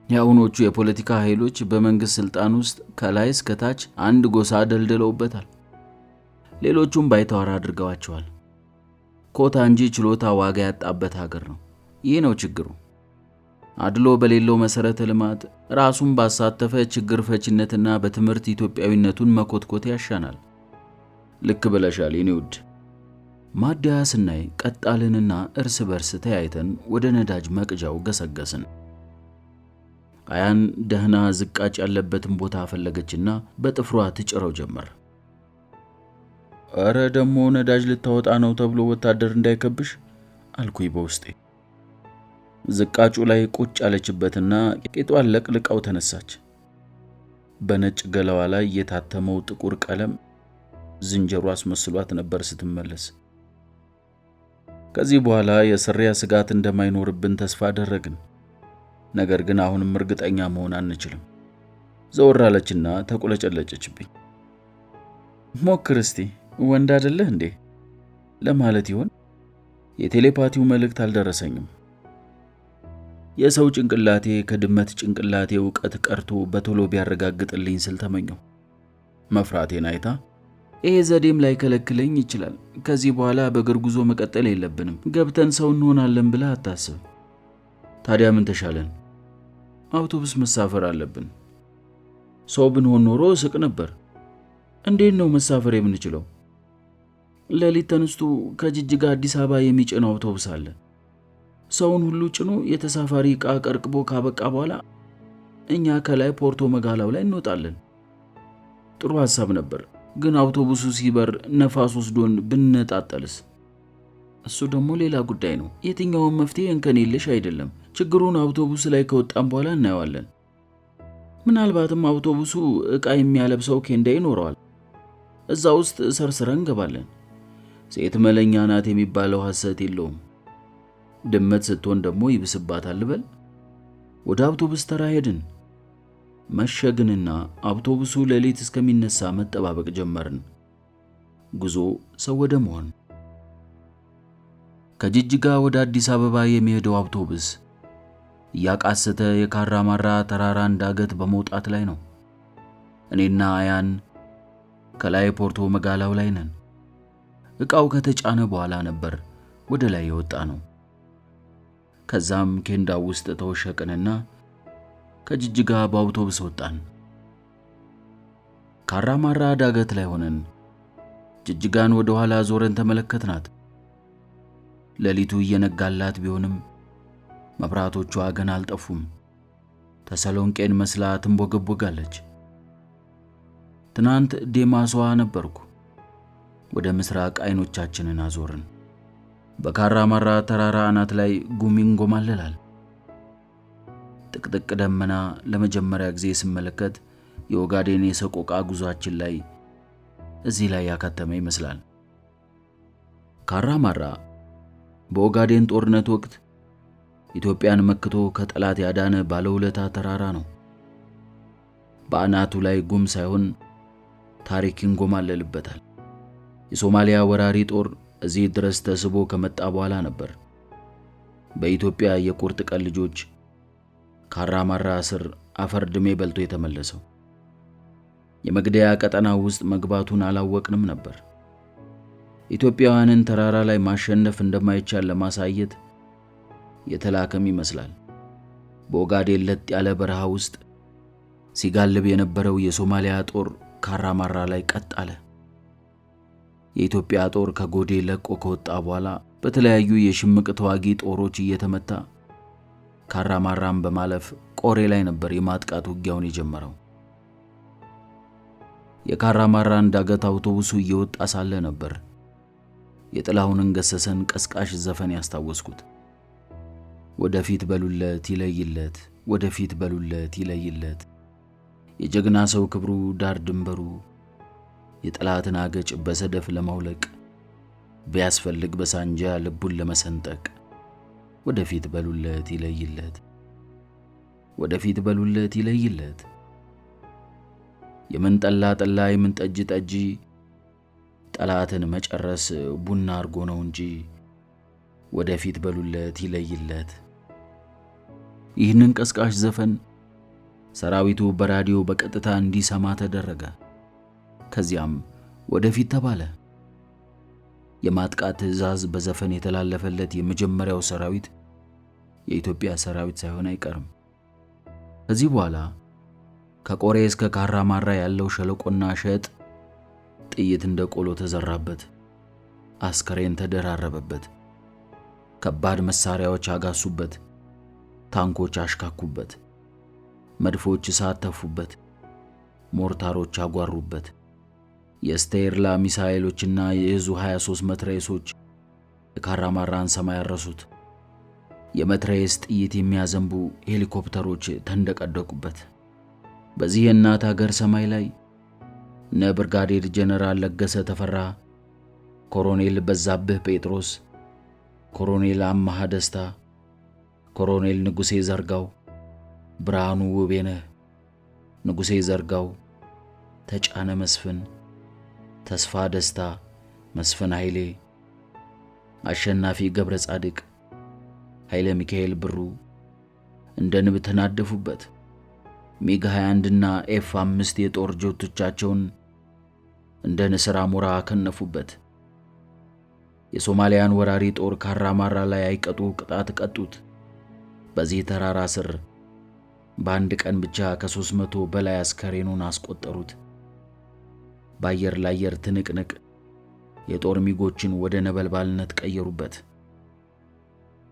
የአሁኖቹ የፖለቲካ ኃይሎች በመንግስት ስልጣን ውስጥ ከላይ እስከ ታች አንድ ጎሳ ደልድለውበታል። ሌሎቹም ባይተዋር አድርገዋቸዋል። ኮታ እንጂ ችሎታ ዋጋ ያጣበት ሀገር ነው። ይህ ነው ችግሩ። አድሎ በሌለው መሰረተ ልማት ራሱን ባሳተፈ ችግር ፈችነትና በትምህርት ኢትዮጵያዊነቱን መኮትኮት ያሻናል። ልክ ብለሻል የኔ ውድ። ማደያ ስናይ ቀጣልንና እርስ በርስ ተያይተን ወደ ነዳጅ መቅጃው ገሰገስን። አያን ደህና ዝቃጭ ያለበትን ቦታ ፈለገችና በጥፍሯ ትጭረው ጀመር። አረ ደሞ ነዳጅ ልታወጣ ነው ተብሎ ወታደር እንዳይከብሽ አልኩኝ በውስጤ። ዝቃጩ ላይ ቁጭ አለችበትና ቄጧን ለቅልቃው ተነሳች። በነጭ ገላዋ ላይ የታተመው ጥቁር ቀለም ዝንጀሮ አስመስሏት ነበር ስትመለስ። ከዚህ በኋላ የስሪያ ስጋት እንደማይኖርብን ተስፋ አደረግን። ነገር ግን አሁንም እርግጠኛ መሆን አንችልም። ዘወር አለችና ተቆለጨለጨችብኝ። ሞክር እስቲ ወንድ አይደለህ እንዴ ለማለት ይሆን? የቴሌፓቲው መልእክት አልደረሰኝም። የሰው ጭንቅላቴ ከድመት ጭንቅላቴ ዕውቀት ቀርቶ በቶሎ ቢያረጋግጥልኝ ስል ተመኘው። መፍራቴን አይታ ይሄ ዘዴም ላይ ከለክለኝ ይችላል። ከዚህ በኋላ በእግር ጉዞ መቀጠል የለብንም። ገብተን ሰው እንሆናለን ብላ አታስብ። ታዲያ ምን ተሻለን? አውቶቡስ መሳፈር አለብን። ሰው ብንሆን ኖሮ ስቅ ነበር። እንዴት ነው መሳፈር የምንችለው? ሌሊት ተነስቶ ከጅጅጋ አዲስ አበባ የሚጭን አውቶቡስ አለ። ሰውን ሁሉ ጭኖ የተሳፋሪ ዕቃ ቀርቅቦ ካበቃ በኋላ እኛ ከላይ ፖርቶ መጋላው ላይ እንወጣለን። ጥሩ ሐሳብ ነበር። ግን አውቶቡሱ ሲበር ነፋስ ወስዶን ብንነጣጠልስ? እሱ ደግሞ ሌላ ጉዳይ ነው። የትኛውም መፍትሄ እንከን የለሽ አይደለም። ችግሩን አውቶቡስ ላይ ከወጣን በኋላ እናየዋለን። ምናልባትም አውቶቡሱ ዕቃ የሚያለብሰው ኬንዳ ይኖረዋል። እዛ ውስጥ ሰርስረን እንገባለን። ሴት መለኛ ናት የሚባለው ሐሰት የለውም። ድመት ስትሆን ደግሞ ይብስባታል በል። ወደ አውቶቡስ ተራ ሄድን። መሸግንና አውቶቡሱ ሌሊት እስከሚነሳ መጠባበቅ ጀመርን። ጉዞ ሰው ወደ መሆን። ከጅጅጋ ወደ አዲስ አበባ የሚሄደው አውቶቡስ እያቃሰተ የካራማራ ተራራን ዳገት በመውጣት ላይ ነው። እኔና አያን ከላይ ፖርቶ መጋላው ላይ ነን። ዕቃው ከተጫነ በኋላ ነበር ወደ ላይ የወጣ ነው። ከዛም ኬንዳው ውስጥ ተወሸቅንና ከጅጅጋ በአውቶቡስ ወጣን። ካራማራ ዳገት ላይ ሆነን ጅጅጋን ወደ ኋላ ዞረን ተመለከትናት። ሌሊቱ እየነጋላት ቢሆንም መብራቶቿ ገና አልጠፉም። ተሰሎንቄን መስላ ትንቦገቦጋለች። ትናንት ዴማሷ ነበርኩ። ወደ ምስራቅ አይኖቻችንን አዞርን። በካራማራ ተራራ አናት ላይ ጉም ይንጎማለላል። ጥቅጥቅ ደመና ለመጀመሪያ ጊዜ ስመለከት የኦጋዴን የሰቆቃ ጉዟችን ላይ እዚህ ላይ ያካተመ ይመስላል። ካራማራ በኦጋዴን ጦርነት ወቅት ኢትዮጵያን መክቶ ከጠላት ያዳነ ባለውለታ ተራራ ነው። በአናቱ ላይ ጉም ሳይሆን ታሪክ ይንጎማለልበታል። የሶማሊያ ወራሪ ጦር እዚህ ድረስ ተስቦ ከመጣ በኋላ ነበር በኢትዮጵያ የቁርጥ ቀን ልጆች ካራማራ ስር አፈር ድሜ በልቶ የተመለሰው። የመግደያ ቀጠና ውስጥ መግባቱን አላወቅንም ነበር። ኢትዮጵያውያንን ተራራ ላይ ማሸነፍ እንደማይቻል ለማሳየት የተላከም ይመስላል። በኦጋዴን ለጥ ያለ በረሃ ውስጥ ሲጋልብ የነበረው የሶማሊያ ጦር ካራማራ ላይ ቀጥ አለ። የኢትዮጵያ ጦር ከጎዴ ለቆ ከወጣ በኋላ በተለያዩ የሽምቅ ተዋጊ ጦሮች እየተመታ ካራማራን በማለፍ ቆሬ ላይ ነበር የማጥቃት ውጊያውን የጀመረው። የካራማራን ዳገት አውቶቡሱ እየወጣ ሳለ ነበር የጥላሁንን ገሰሰን ቀስቃሽ ዘፈን ያስታወስኩት። ወደፊት በሉለት ይለይለት፣ ወደፊት በሉለት ይለይለት፣ የጀግና ሰው ክብሩ ዳር ድንበሩ፣ የጠላትን አገጭ በሰደፍ ለማውለቅ ቢያስፈልግ በሳንጃ ልቡን ለመሰንጠቅ፣ ወደፊት በሉለት ይለይለት፣ ወደፊት በሉለት ይለይለት። የምን ጠላ ጠላ የምን ጠጅ ጠጅ፣ ጠላትን መጨረስ ቡና አርጎ ነው እንጂ፣ ወደፊት በሉለት ይለይለት። ይህንን ቀስቃሽ ዘፈን ሰራዊቱ በራዲዮ በቀጥታ እንዲሰማ ተደረገ። ከዚያም ወደፊት ተባለ። የማጥቃት ትዕዛዝ በዘፈን የተላለፈለት የመጀመሪያው ሰራዊት የኢትዮጵያ ሰራዊት ሳይሆን አይቀርም። ከዚህ በኋላ ከቆሬ እስከ ካራማራ ያለው ሸለቆና ሸጥ ጥይት እንደ ቆሎ ተዘራበት፣ አስከሬን ተደራረበበት፣ ከባድ መሳሪያዎች አጋሱበት፣ ታንኮች አሽካኩበት፣ መድፎች ሳተፉበት፣ ሞርታሮች አጓሩበት፣ የስቴርላ ሚሳኤሎችና የዙ 23 መትረየሶች የካራማራን ሰማይ ያረሱት፣ የመትረየስ ጥይት የሚያዘንቡ ሄሊኮፕተሮች ተንደቀደቁበት። በዚህ የእናት ሀገር ሰማይ ላይ እነ ብርጋዴር ጀነራል ለገሰ ተፈራ፣ ኮሎኔል በዛብህ ጴጥሮስ፣ ኮሎኔል አማሃ ደስታ፣ ኮሎኔል ንጉሴ ዘርጋው፣ ብርሃኑ ውቤነህ፣ ንጉሴ ዘርጋው፣ ተጫነ መስፍን፣ ተስፋ ደስታ፣ መስፍን ኃይሌ፣ አሸናፊ ገብረ ጻድቅ፣ ኃይለ ሚካኤል ብሩ እንደ ንብ ተናደፉበት። ሚግ 21 እና ኤፍ5 የጦር ጀቶቻቸውን እንደ ንስር አሞራ ከነፉበት። የሶማሊያን ወራሪ ጦር ካራማራ ላይ አይቀጡ ቅጣት ቀጡት። በዚህ ተራራ ስር በአንድ ቀን ብቻ ከ300 በላይ አስከሬኑን አስቆጠሩት። በአየር ለአየር ትንቅንቅ የጦር ሚጎችን ወደ ነበልባልነት ቀየሩበት።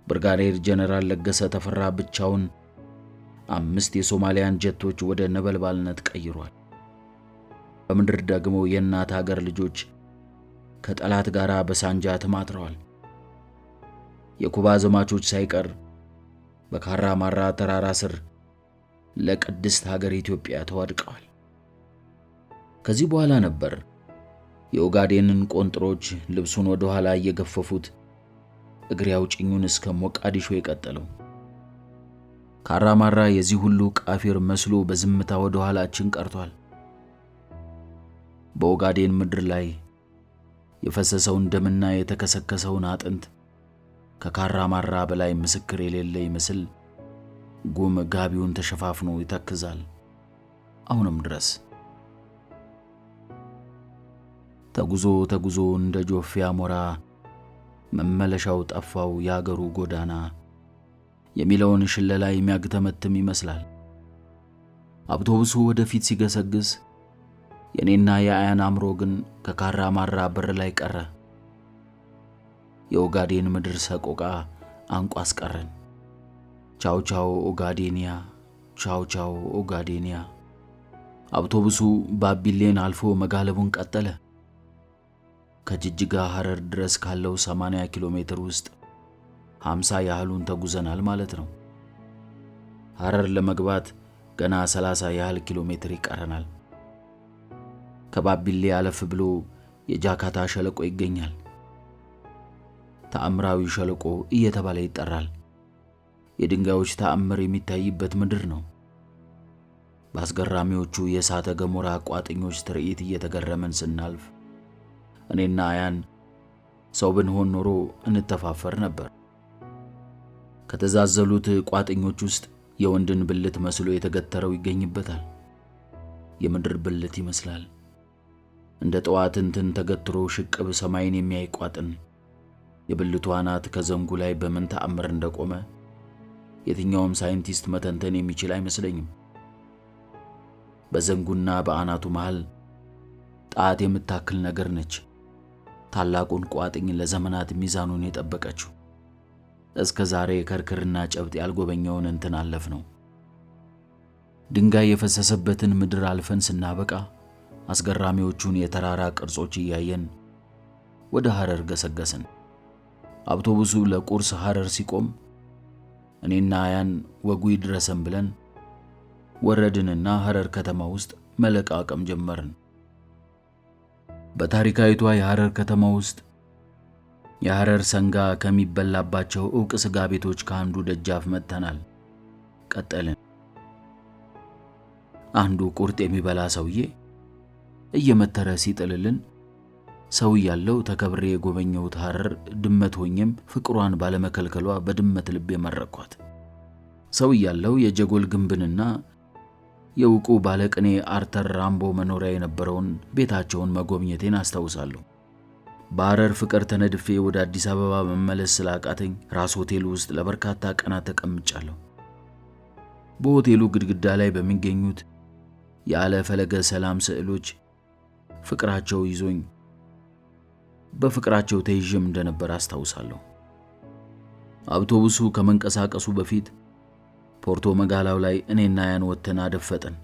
ብርጋዴር ጀነራል ለገሰ ተፈራ ብቻውን 5 የሶማሊያን ጀቶች ወደ ነበልባልነት ቀይሯል። በምድር ደግሞ የእናት ሀገር ልጆች ከጠላት ጋር በሳንጃ ተማትረዋል። የኩባ ዘማቾች ሳይቀር በካራማራ ተራራ ስር ለቅድስት ሀገር ኢትዮጵያ ተዋድቀዋል። ከዚህ በኋላ ነበር የኦጋዴንን ቆንጥሮች ልብሱን ወደ ኋላ እየገፈፉት እግሬ አውጭኙን እስከ ሞቃዲሾ የቀጠለው። ካራማራ የዚህ ሁሉ ቃፊር መስሎ በዝምታ ወደ ኋላችን ቀርቷል። በኦጋዴን ምድር ላይ የፈሰሰውን ደምና የተከሰከሰውን አጥንት ከካራማራ በላይ ምስክር የሌለ ይመስል ጉም ጋቢውን ተሸፋፍኖ ይተክዛል አሁንም ድረስ። ተጉዞ ተጉዞ እንደ ጆፌ አሞራ መመለሻው ጠፋው ያገሩ ጎዳና የሚለውን ሽለላ የሚያግተመትም ይመስላል። አውቶቡሱ ወደፊት ሲገሰግስ የኔና የአያን አምሮ ግን ከካራማራ በር ላይ ቀረ። የኦጋዴን ምድር ሰቆቃ አንቆ አስቀረን። ቻው ቻው ኦጋዴኒያ፣ ቻው ቻው ኦጋዴኒያ። አውቶቡሱ ባቢሌን አልፎ መጋለቡን ቀጠለ። ከጅጅጋ ሐረር ድረስ ካለው 80 ኪሎ ሜትር ውስጥ 50 ያህሉን ተጉዘናል ማለት ነው። ሐረር ለመግባት ገና 30 ያህል ኪሎ ሜትር ይቀረናል። ከባቢሌ አለፍ ብሎ የጃካታ ሸለቆ ይገኛል። ተአምራዊ ሸለቆ እየተባለ ይጠራል። የድንጋዮች ተአምር የሚታይበት ምድር ነው። በአስገራሚዎቹ የእሳተ ገሞራ ቋጥኞች ትርኢት እየተገረመን ስናልፍ እኔና አያን ሰው ብንሆን ኖሮ እንተፋፈር ነበር። ከተዛዘሉት ቋጥኞች ውስጥ የወንድን ብልት መስሎ የተገተረው ይገኝበታል። የምድር ብልት ይመስላል። እንደ ጠዋት እንትን ተገትሮ ሽቅብ ሰማይን የሚያይ ቋጥን የብልቱ አናት ከዘንጉ ላይ በምን ተአምር እንደቆመ የትኛውም ሳይንቲስት መተንተን የሚችል አይመስለኝም። በዘንጉና በአናቱ መሃል ጣት የምታክል ነገር ነች ታላቁን ቋጥኝ ለዘመናት ሚዛኑን የጠበቀችው። እስከ ዛሬ ከርክርና ጨብጥ ያልጎበኘውን እንትን አለፍ ነው። ድንጋይ የፈሰሰበትን ምድር አልፈን ስናበቃ አስገራሚዎቹን የተራራ ቅርጾች እያየን ወደ ሐረር ገሰገስን። አውቶቡሱ ለቁርስ ሐረር ሲቆም እኔና አያን ወጉ ይድረሰን ብለን ወረድንና ሐረር ከተማ ውስጥ መለቃቀም ጀመርን። በታሪካዊቷ የሐረር ከተማ ውስጥ የሐረር ሰንጋ ከሚበላባቸው ዕውቅ ስጋ ቤቶች ከአንዱ ደጃፍ መጥተናል። ቀጠልን። አንዱ ቁርጥ የሚበላ ሰውዬ እየመተረ ሲጥልልን ሰው ያለው ተከብሬ የጎበኘሁት ሐረር ድመት ሆኜም ፍቅሯን ባለመከልከሏ በድመት ልቤ መረኳት። ሰው ያለው የጀጎል ግንብንና የውቁ ባለቅኔ አርተር ራምቦ መኖሪያ የነበረውን ቤታቸውን መጎብኘቴን አስታውሳለሁ። በሐረር ፍቅር ተነድፌ ወደ አዲስ አበባ መመለስ ስላቃተኝ ራስ ሆቴል ውስጥ ለበርካታ ቀናት ተቀምጫለሁ። በሆቴሉ ግድግዳ ላይ በሚገኙት የአለ ፈለገ ሰላም ስዕሎች ፍቅራቸው ይዞኝ በፍቅራቸው ተይዤም እንደነበር አስታውሳለሁ። አውቶቡሱ ከመንቀሳቀሱ በፊት ፖርቶ መጋላው ላይ እኔና ያን ወተን አደፈጠን።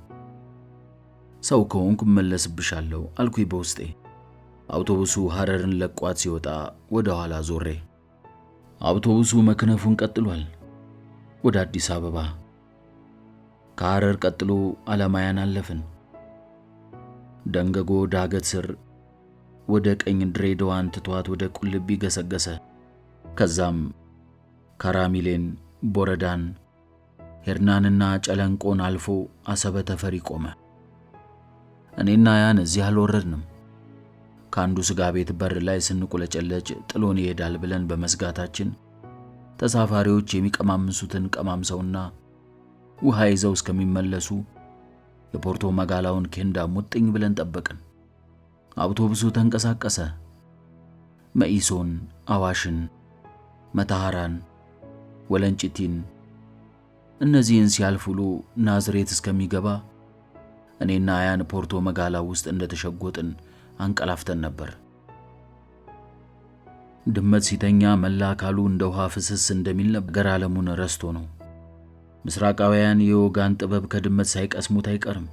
ሰው ከሆንኩ መለስብሻለሁ አልኩኝ በውስጤ። አውቶቡሱ ሐረርን ለቋት ሲወጣ ወደ ኋላ ዞሬ አውቶቡሱ መክነፉን ቀጥሏል ወደ አዲስ አበባ። ከሐረር ቀጥሎ አለማያን አለፍን። ደንገጎ ዳገት ስር ወደ ቀኝ ድሬዳዋን ትቷት ወደ ቁልቢ ገሰገሰ። ከዛም ካራሚሌን፣ ቦረዳን፣ ሄርናንና ጨለንቆን አልፎ አሰበ ተፈሪ ቆመ። እኔና ያን እዚህ አልወረድንም። ከአንዱ ስጋ ቤት በር ላይ ስንቁለጨለጭ ጥሎን ይሄዳል ብለን በመስጋታችን ተሳፋሪዎች የሚቀማምሱትን ቀማምሰውና ውሃ ይዘው እስከሚመለሱ የፖርቶ መጋላውን ኬንዳ ሙጥኝ ብለን ጠበቅን። አውቶቡሱ ተንቀሳቀሰ። መኢሶን፣ አዋሽን፣ መታሃራን፣ ወለንጭቲን እነዚህን ሲያልፉሉ ናዝሬት እስከሚገባ እኔና ያን ፖርቶ መጋላ ውስጥ እንደተሸጎጥን አንቀላፍተን ነበር። ድመት ሲተኛ መላ አካሉ እንደ ውሃ ፍስስ እንደሚል ነገር ዓለሙን ረስቶ ነው። ምስራቃውያን የወጋን ጥበብ ከድመት ሳይቀስሙት አይቀርም።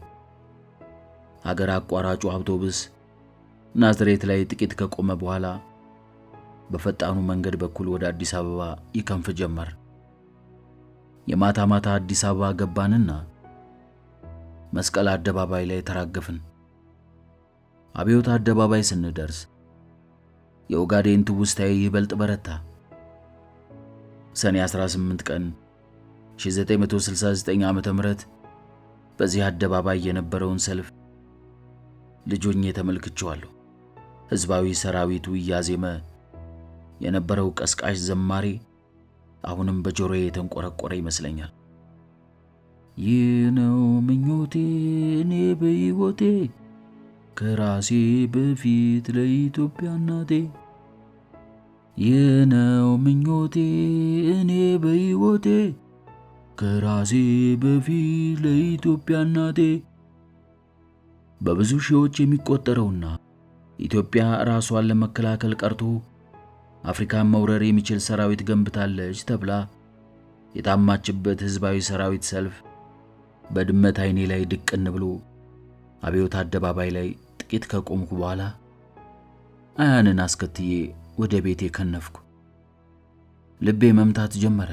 ሀገር አቋራጩ አውቶቡስ ናዝሬት ላይ ጥቂት ከቆመ በኋላ በፈጣኑ መንገድ በኩል ወደ አዲስ አበባ ይከንፍ ጀመር። የማታ ማታ አዲስ አበባ ገባንና መስቀል አደባባይ ላይ ተራገፍን። አብዮት አደባባይ ስንደርስ የኦጋዴን ትውስታዬ ይበልጥ በረታ። ሰኔ 18 ቀን 1969 ዓመተ ምህረት በዚህ አደባባይ የነበረውን ሰልፍ ልጆኜ ተመልክቼዋለሁ። ህዝባዊ ሰራዊቱ እያዜመ የነበረው ቀስቃሽ ዘማሬ አሁንም በጆሮዬ የተንቆረቆረ ይመስለኛል። ይህ ነው ምኞቴ እኔ በሕይወቴ ከራሴ በፊት ለኢትዮጵያ እናቴ። ይህ ነው ምኞቴ እኔ በሕይወቴ ከራሴ በፊት ለኢትዮጵያ እናቴ። በብዙ ሺዎች የሚቆጠረውና ኢትዮጵያ ራሷን ለመከላከል ቀርቶ አፍሪካን መውረር የሚችል ሰራዊት ገንብታለች ተብላ የታማችበት ህዝባዊ ሰራዊት ሰልፍ በድመት አይኔ ላይ ድቅን ብሎ አብዮት አደባባይ ላይ ጥቂት ከቆምኩ በኋላ አያንን አስከትዬ ወደ ቤቴ ከነፍኩ። ልቤ መምታት ጀመረ።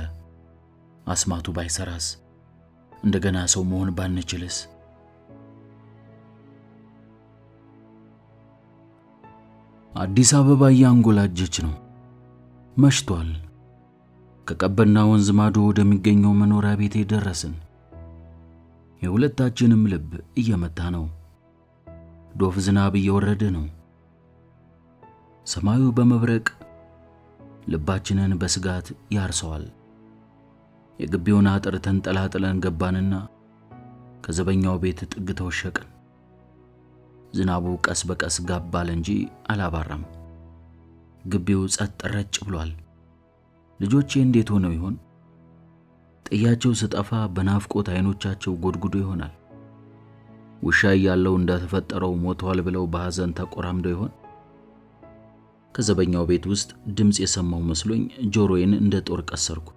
አስማቱ ባይሰራስ? እንደገና ሰው መሆን ባንችልስ? አዲስ አበባ ያንጎላጀች ነው። መሽቷል። ከቀበና ወንዝ ማዶ ወደሚገኘው መኖሪያ ቤቴ ደረስን። የሁለታችንም ልብ እየመታ ነው። ዶፍ ዝናብ እየወረደ ነው። ሰማዩ በመብረቅ ልባችንን በስጋት ያርሰዋል። የግቢውን አጥር ተንጠላጥለን ገባንና ከዘበኛው ቤት ጥግ ተወሸቅን። ዝናቡ ቀስ በቀስ ጋባል እንጂ አላባራም። ግቢው ጸጥ ረጭ ብሏል። ልጆቼ እንዴት ሆነው ይሆን? ጥያቸው ስጠፋ በናፍቆት አይኖቻቸው ጎድጉዶ ይሆናል። ውሻ እያለው እንደተፈጠረው ሞቷል ብለው በሐዘን ተቆራምደው ይሆን? ከዘበኛው ቤት ውስጥ ድምፅ የሰማው መስሎኝ ጆሮዬን እንደ ጦር ቀሰርኩ።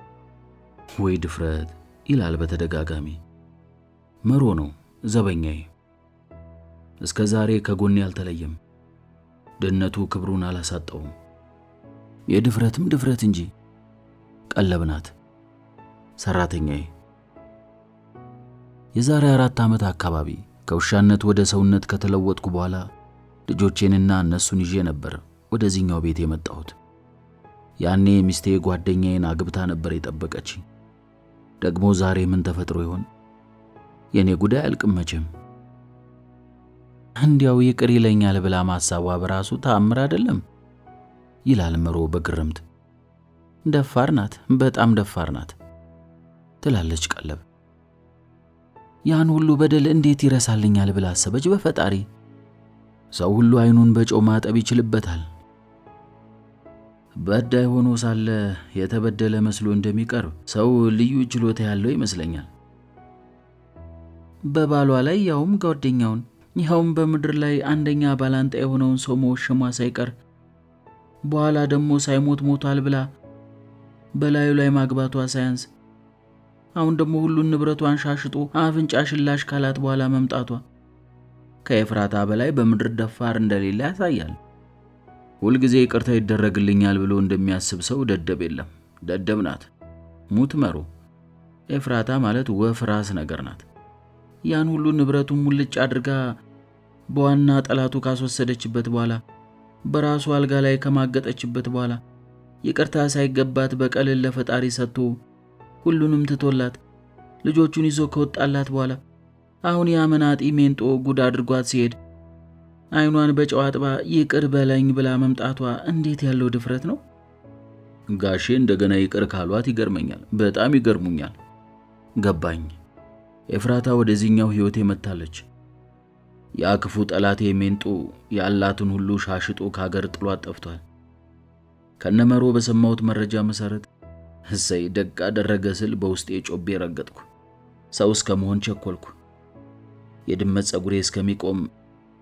ወይ ድፍረት ይላል በተደጋጋሚ። መሮ ነው ዘበኛዬ። እስከ ዛሬ ከጎኔ አልተለየም። ድህነቱ ክብሩን አላሳጣውም። የድፍረትም ድፍረት እንጂ ቀለብ ናት ሰራተኛዬ። የዛሬ 4 ዓመት አካባቢ ከውሻነት ወደ ሰውነት ከተለወጥኩ በኋላ ልጆቼንና እነሱን ይዤ ነበር ወደዚህኛው ቤት የመጣሁት። ያኔ ሚስቴ ጓደኛዬን አግብታ ነበር የጠበቀችኝ። ደግሞ ዛሬ ምን ተፈጥሮ ይሆን? የኔ ጉዳይ አልቅም መቼም። እንዲያው ይቅር ይለኛል ብላ ማሳቧ በራሱ ተአምር አይደለም ይላል መሮ በግርምት። ደፋር ናት፣ በጣም ደፋር ናት ትላለች ቀለብ። ያን ሁሉ በደል እንዴት ይረሳልኛል ብላ አሰበች። በፈጣሪ ሰው ሁሉ አይኑን በጨው ማጠብ ይችልበታል። በዳይ ሆኖ ሳለ የተበደለ መስሎ እንደሚቀርብ ሰው ልዩ ችሎታ ያለው ይመስለኛል። በባሏ ላይ ያውም ጓደኛውን፣ ይኸውም በምድር ላይ አንደኛ ባላንጣ የሆነውን ሰው መወሸሟ ሳይቀር በኋላ ደግሞ ሳይሞት ሞቷል ብላ በላዩ ላይ ማግባቷ ሳያንስ አሁን ደግሞ ሁሉን ንብረቷን ሻሽጦ አፍንጫ ሽላሽ ካላት በኋላ መምጣቷ ከኤፍራታ በላይ በምድር ደፋር እንደሌለ ያሳያል። ሁልጊዜ ይቅርታ ይደረግልኛል ብሎ እንደሚያስብ ሰው ደደብ የለም። ደደብ ናት ሙት መሮ። ኤፍራታ ማለት ወፍ ራስ ነገር ናት። ያን ሁሉ ንብረቱን ሙልጭ አድርጋ በዋና ጠላቱ ካስወሰደችበት በኋላ በራሱ አልጋ ላይ ከማገጠችበት በኋላ ይቅርታ ሳይገባት በቀልን ለፈጣሪ ሰጥቶ ሁሉንም ትቶላት ልጆቹን ይዞ ከወጣላት በኋላ አሁን ያመናጢ ሜንጦ ጉድ አድርጓት ሲሄድ አይኗን በጨው አጥባ ይቅር በለኝ ብላ መምጣቷ እንዴት ያለው ድፍረት ነው! ጋሼ እንደገና ይቅር ካሏት ይገርመኛል፣ በጣም ይገርሙኛል። ገባኝ። ኤፍራታ ወደዚህኛው ህይወቴ መጣለች። ያ ክፉ ጠላቴ ሜንጦ ያላትን ሁሉ ሻሽጦ ካገር ጥሏት ጠፍቷል። ከነመሮ በሰማሁት መረጃ መሰረት እሰይ ደግ አደረገ ስል በውስጤ ጮቤ ረገጥኩ። ሰው እስከመሆን ቸኮልኩ። የድመት ጸጉሬ እስከሚቆም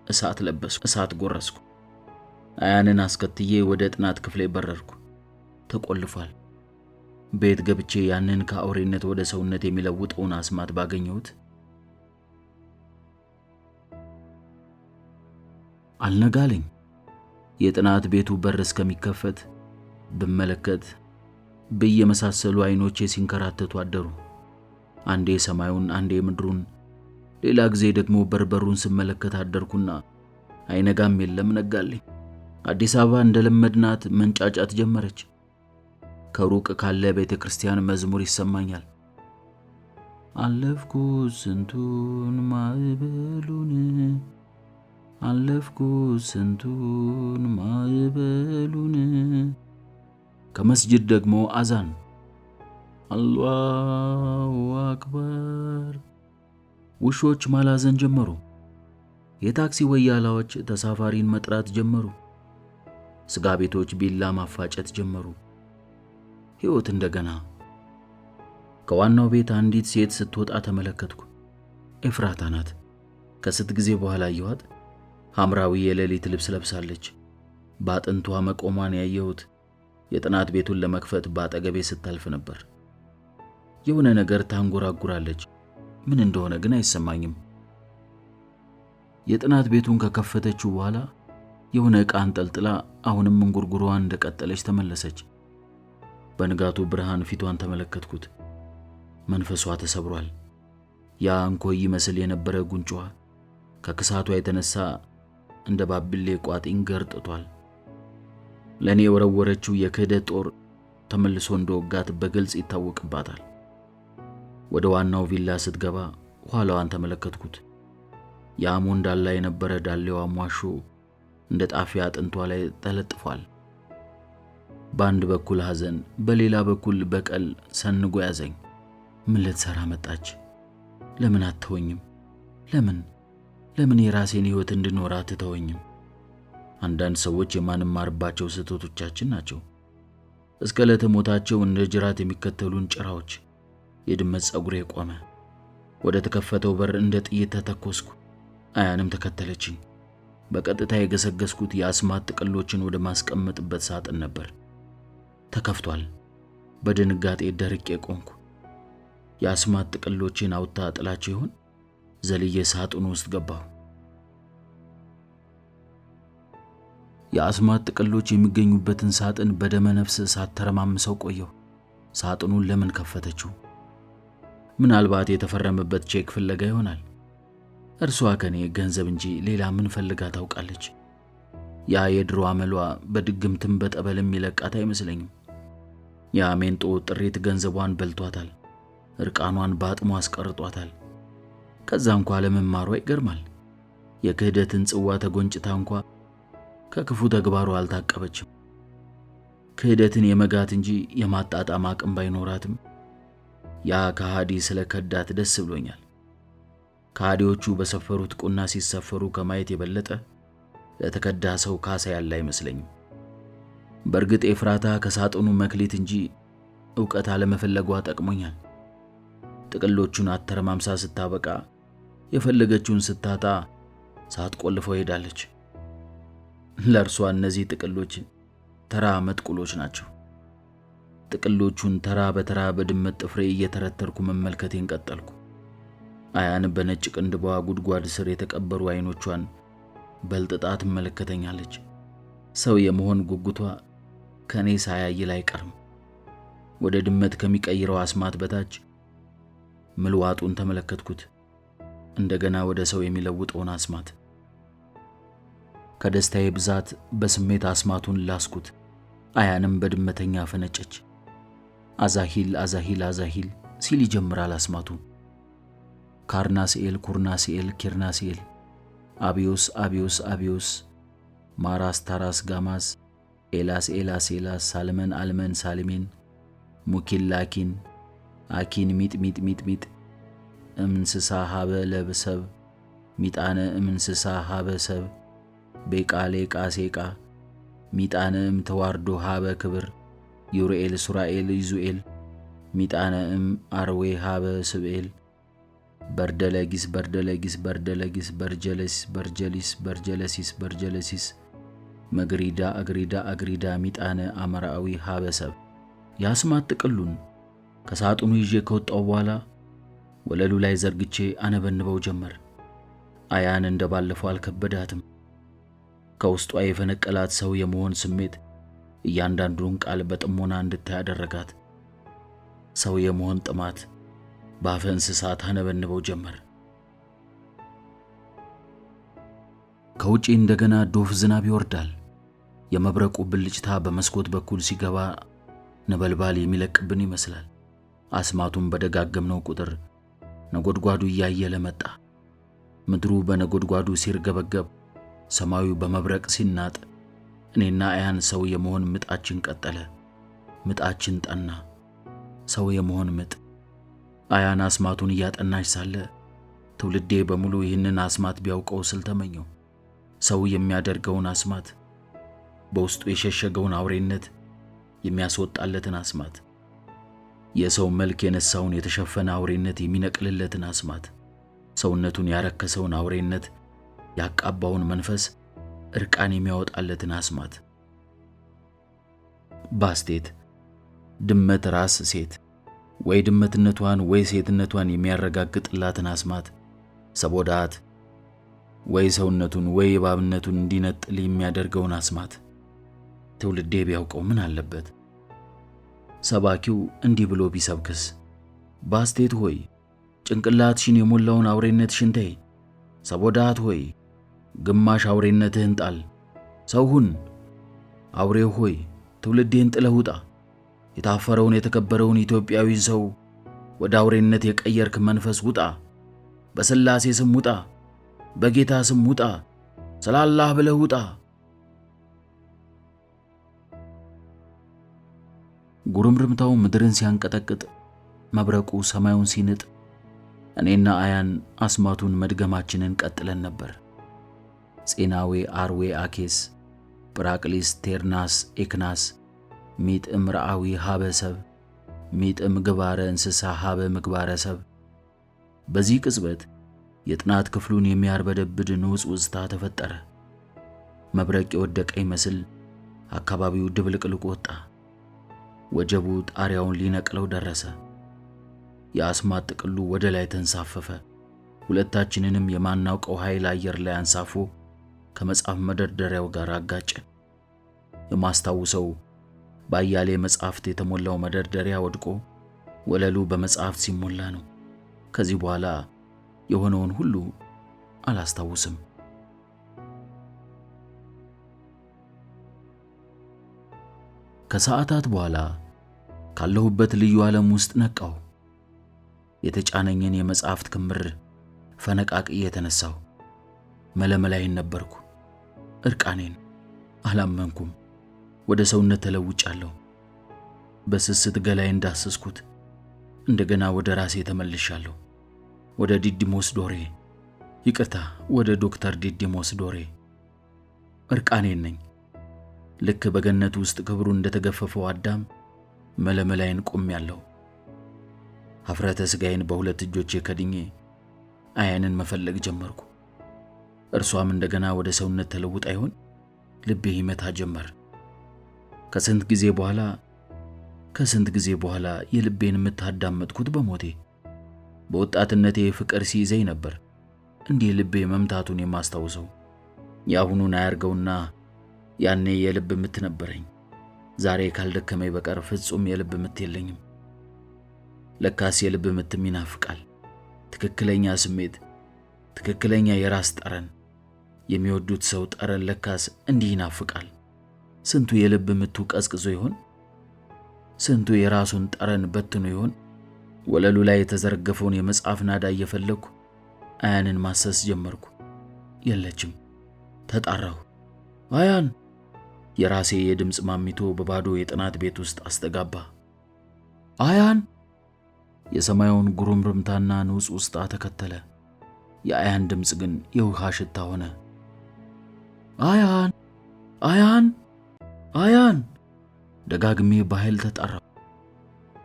እሳት ለበስኩ፣ እሳት ጎረስኩ። አያንን አስከትዬ ወደ ጥናት ክፍሌ በረርኩ። ተቆልፏል። ቤት ገብቼ ያንን ከአውሬነት ወደ ሰውነት የሚለውጠውን አስማት ባገኘሁት አልነጋለኝ። የጥናት ቤቱ በር እስከሚከፈት ብመለከት በየመሳሰሉ አይኖቼ ሲንከራተቱ አደሩ። አንዴ ሰማዩን፣ አንዴ ምድሩን፣ ሌላ ጊዜ ደግሞ በርበሩን ስመለከት አደርኩና አይነጋም የለም ነጋለኝ። አዲስ አበባ እንደለመድናት መንጫጫት ጀመረች። ከሩቅ ካለ ቤተክርስቲያን መዝሙር ይሰማኛል። አለፍኩ ስንቱን ማዕበሉን፣ አለፍኩ ስንቱን ማዕበሉን። ከመስጂድ ደግሞ አዛን፣ አላሁ አክበር። ውሾች ማላዘን ጀመሩ። የታክሲ ወያላዎች ተሳፋሪን መጥራት ጀመሩ። ስጋ ቤቶች ቢላ ማፋጨት ጀመሩ። ሕይወት እንደገና። ከዋናው ቤት አንዲት ሴት ስትወጣ ተመለከትኩ። ኤፍራታ ናት። ከስት ጊዜ በኋላ አየኋት። ሐምራዊ የሌሊት ልብስ ለብሳለች። በአጥንቷ መቆሟን ያየሁት የጥናት ቤቱን ለመክፈት በአጠገቤ ስታልፍ ነበር። የሆነ ነገር ታንጎራጉራለች። ምን እንደሆነ ግን አይሰማኝም። የጥናት ቤቱን ከከፈተችው በኋላ የሆነ ዕቃ አንጠልጥላ አሁንም እንጉርጉሯን እንደቀጠለች ተመለሰች። በንጋቱ ብርሃን ፊቷን ተመለከትኩት። መንፈሷ ተሰብሯል። ያ እንኮይ መስል የነበረ ጉንጯ ከክሳቷ የተነሳ እንደ ባብሌ ቋጥኝ ገርጥቷል። ለኔ የወረወረችው የክህደት ጦር ተመልሶ እንደወጋት በግልጽ ይታወቅባታል። ወደ ዋናው ቪላ ስትገባ ኋላዋን ተመለከትኩት። ያሞንዳላ የነበረ ዳሌዋ ሟሾ እንደ ጣፊያ አጥንቷ ላይ ተለጥፏል። በአንድ በኩል ሐዘን፣ በሌላ በኩል በቀል ሰንጎ ያዘኝ። ምን ልትሰራ መጣች? ለምን አትተወኝም? ለምን የራሴን ሕይወት እንድኖር አትተወኝም? አንዳንድ ሰዎች የማንማርባቸው ስህተቶቻችን ናቸው። እስከ ዕለተ ሞታቸው እንደ ጅራት የሚከተሉን ጭራዎች፣ የድመት ጸጉሬ ቆመ። ወደ ተከፈተው በር እንደ ጥይት ተተኮስኩ። አያንም ተከተለችኝ። በቀጥታ የገሰገስኩት የአስማት ጥቅሎችን ወደ ማስቀመጥበት ሳጥን ነበር። ተከፍቷል። በድንጋጤ ደርቄ ቆምኩ። የአስማት ጥቅሎችን አውጥታ ጥላቸው ይሆን? ዘልዬ ሳጥኑ ውስጥ ገባሁ። የአስማት ጥቅሎች የሚገኙበትን ሳጥን በደመ ነፍስ ሳተረማምሰው ቆየሁ። ሳጥኑን ለምን ከፈተችው? ምናልባት የተፈረመበት ቼክ ፍለጋ ይሆናል። እርሷ ከኔ ገንዘብ እንጂ ሌላ ምን ፈልጋ ታውቃለች? ያ የድሮ አመሏ በድግምትም በጠበልም ይለቃት አይመስለኝም። የአሜንጦ ጥሪት ገንዘቧን በልቷታል። እርቃኗን በአጥሞ አስቀርጧታል። ከዛ እንኳ ለመማሯ ይገርማል። የክህደትን ጽዋ ተጎንጭታ እንኳ ከክፉ ተግባሩ አልታቀበችም። ክህደትን የመጋት እንጂ የማጣጣም አቅም ባይኖራትም ያ ከሃዲ ስለ ከዳት ደስ ብሎኛል። ከሃዲዎቹ በሰፈሩት ቁና ሲሰፈሩ ከማየት የበለጠ ለተከዳ ሰው ካሳ ያለ አይመስለኝም። በእርግጥ ኤፍራታ ከሳጥኑ መክሊት እንጂ ዕውቀት አለመፈለጓ ጠቅሞኛል። ጥቅሎቹን አተረማምሳ ስታበቃ የፈለገችውን ስታጣ ሳትቆልፈው ሄዳለች። ለእርሷ እነዚህ ጥቅሎች ተራ መጥቁሎች ናቸው። ጥቅሎቹን ተራ በተራ በድመት ጥፍሬ እየተረተርኩ መመልከቴን ቀጠልኩ። አያን በነጭ ቅንድቧ ጉድጓድ ስር የተቀበሩ አይኖቿን በልጥጣ ትመለከተኛለች። ሰው የመሆን ጉጉቷ ከኔ ሳያይል አይቀርም። ወደ ድመት ከሚቀይረው አስማት በታች ምልዋጡን ተመለከትኩት። እንደገና ወደ ሰው የሚለውጠውን አስማት። ከደስታዬ ብዛት በስሜት አስማቱን ላስኩት። አያንም በድመተኛ ፈነጨች። አዛሂል አዛሂል አዛሂል ሲል ይጀምራል አስማቱ። ካርናስኤል ኩርናስኤል ኪርናስኤል፣ አቢዮስ አቢዮስ አቢዮስ፣ ማራስ ታራስ ጋማስ፣ ኤላስ ኤላስ ኤላስ፣ ሳልመን አልመን ሳልሜን፣ ሙኪን ላኪን፣ አኪን ሚጥ ሚጥ ሚጥ ሚጥ፣ እምንስሳ ሀበ ለብሰብ፣ ሚጣነ እምንስሳ ሀበ ሰብ፣ ቤቃ ሌቃ ሴቃ፣ ሚጣነ እምተዋርዶ ሀበ ክብር፣ ዩርኤል ሱራኤል ይዙኤል፣ ሚጣነ እም አርዌ ሀበ ስብኤል፣ በርደለጊስ በርደለጊስ በርደለጊስ፣ በርጀለስ በርጀሊስ በርጀለሲስ በርጀለሲስ፣ መግሪዳ አግሪዳ አግሪዳ፣ ሚጣነ አመራዊ ሀበ ሰብ። የአስማት ጥቅሉን ከሳጥኑ ይዤ ከወጣው በኋላ ወለሉ ላይ ዘርግቼ አነበንበው ጀመር። አያን እንደባለፈው አልከበዳትም። ከውስጧ የፈነቀላት ሰው የመሆን ስሜት እያንዳንዱን ቃል በጥሞና እንድታይ አደረጋት። ሰው የመሆን ጥማት በአፈ እንስሳት አነበንበው ጀመር። ከውጪ እንደገና ዶፍ ዝናብ ይወርዳል። የመብረቁ ብልጭታ በመስኮት በኩል ሲገባ ነበልባል የሚለቅብን ይመስላል። አስማቱን በደጋገምነው ቁጥር ነጎድጓዱ እያየለ መጣ። ምድሩ በነጎድጓዱ ሲርገበገብ፣ ሰማዩ በመብረቅ ሲናጥ፣ እኔና አያን ሰው የመሆን ምጣችን ቀጠለ። ምጣችን ጠና። ሰው የመሆን ምጥ። አያን አስማቱን እያጠናች ሳለ ትውልዴ በሙሉ ይህንን አስማት ቢያውቀው ስል ተመኘው። ሰው የሚያደርገውን አስማት፣ በውስጡ የሸሸገውን አውሬነት የሚያስወጣለትን አስማት፣ የሰው መልክ የነሳውን የተሸፈነ አውሬነት የሚነቅልለትን አስማት፣ ሰውነቱን ያረከሰውን አውሬነት ያቃባውን መንፈስ እርቃን የሚያወጣለትን አስማት። ባስቴት ድመት ራስ ሴት ወይ ድመትነቷን ወይ ሴትነቷን የሚያረጋግጥላትን አስማት። ሰቦዳት ወይ ሰውነቱን ወይ እባብነቱን እንዲነጥል የሚያደርገውን አስማት። ትውልዴ ቢያውቀው ምን አለበት? ሰባኪው እንዲህ ብሎ ቢሰብክስ? ባስቴት ሆይ ጭንቅላትሽን የሞላውን አውሬነትሽን ተይ። ሰቦዳት ሆይ ግማሽ አውሬነትህን ጣል። ሰው ሁን። አውሬው ሆይ ትውልዴን ጥለህ ውጣ። የታፈረውን የተከበረውን ኢትዮጵያዊ ሰው ወደ አውሬነት የቀየርክ መንፈስ ውጣ። በሥላሴ ስም ውጣ። በጌታ ስም ውጣ። ስላላህ ብለህ ውጣ። ጉርምርምታው ምድርን ሲያንቀጠቅጥ፣ መብረቁ ሰማዩን ሲንጥ፣ እኔና አያን አስማቱን መድገማችንን ቀጥለን ነበር። ጼናዌ አርዌ አኬስ፣ ጵራቅሊስ ቴርናስ ኤክናስ፣ ሚጥ እምርአዊ ሀበሰብ፣ ሚጥ ምግባረ እንስሳ ሀበ ምግባረ ሰብ። በዚህ ቅጽበት የጥናት ክፍሉን የሚያርበደብድ ንውጽ ውጽታ ተፈጠረ። መብረቅ የወደቀ ይመስል አካባቢው ድብልቅልቅ ወጣ። ወጀቡ ጣሪያውን ሊነቅለው ደረሰ። የአስማት ጥቅሉ ወደ ላይ ተንሳፈፈ። ሁለታችንንም የማናውቀው ኃይል አየር ላይ አንሳፎ ከመጽሐፍ መደርደሪያው ጋር አጋጨ። የማስታውሰው በአያሌ መጽሐፍት የተሞላው መደርደሪያ ወድቆ ወለሉ በመጽሐፍት ሲሞላ ነው። ከዚህ በኋላ የሆነውን ሁሉ አላስታውስም። ከሰዓታት በኋላ ካለሁበት ልዩ ዓለም ውስጥ ነቃው። የተጫነኝን የመጽሐፍት ክምር ፈነቃቅዬ የተነሳው መለመላይን ነበርኩ። እርቃኔን አላመንኩም። ወደ ሰውነት ተለውጫለሁ። በስስት ገላይ እንዳሰስኩት እንደገና ወደ ራሴ ተመልሻለሁ። ወደ ዲዲሞስ ዶሬ፣ ይቅርታ፣ ወደ ዶክተር ዲዲሞስ ዶሬ። እርቃኔን ነኝ። ልክ በገነት ውስጥ ክብሩ እንደተገፈፈው አዳም መለመላይን ቆሜያለሁ። ሀፍረተ ሥጋዬን በሁለት እጆቼ ከድኜ አያንን መፈለግ ጀመርኩ። እርሷም እንደገና ወደ ሰውነት ተለውጣ ይሆን? ልቤ ይመታ ጀመር። ከስንት ጊዜ በኋላ የልቤን የምታዳመጥኩት በሞቴ። በወጣትነቴ ፍቅር ሲይዘኝ ነበር እንዲህ ልቤ መምታቱን የማስታውሰው። የአሁኑን አያርገውና ያኔ የልብ ምት ነበረኝ። ዛሬ ካልደከመኝ በቀር ፍጹም የልብ ምት የለኝም። ለካስ የልብ ምትም ይናፍቃል። ትክክለኛ ስሜት፣ ትክክለኛ የራስ ጠረን፣ የሚወዱት ሰው ጠረን ለካስ እንዲህ ይናፍቃል። ስንቱ የልብ ምቱ ቀዝቅዞ ይሆን? ስንቱ የራሱን ጠረን በትኖ ይሆን? ወለሉ ላይ የተዘረገፈውን የመጽሐፍ ናዳ እየፈለግኩ አያንን ማሰስ ጀመርኩ። የለችም። ተጣራሁ። አያን! የራሴ የድምፅ ማሚቶ በባዶ የጥናት ቤት ውስጥ አስተጋባ። አያን! የሰማዩን ጉሩምርምታና ንውጽ ውስጣ ተከተለ። የአያን ድምፅ ግን የውሃ ሽታ ሆነ። አያን! አያን! አያን! ደጋግሜ በኃይል ተጣራሁ።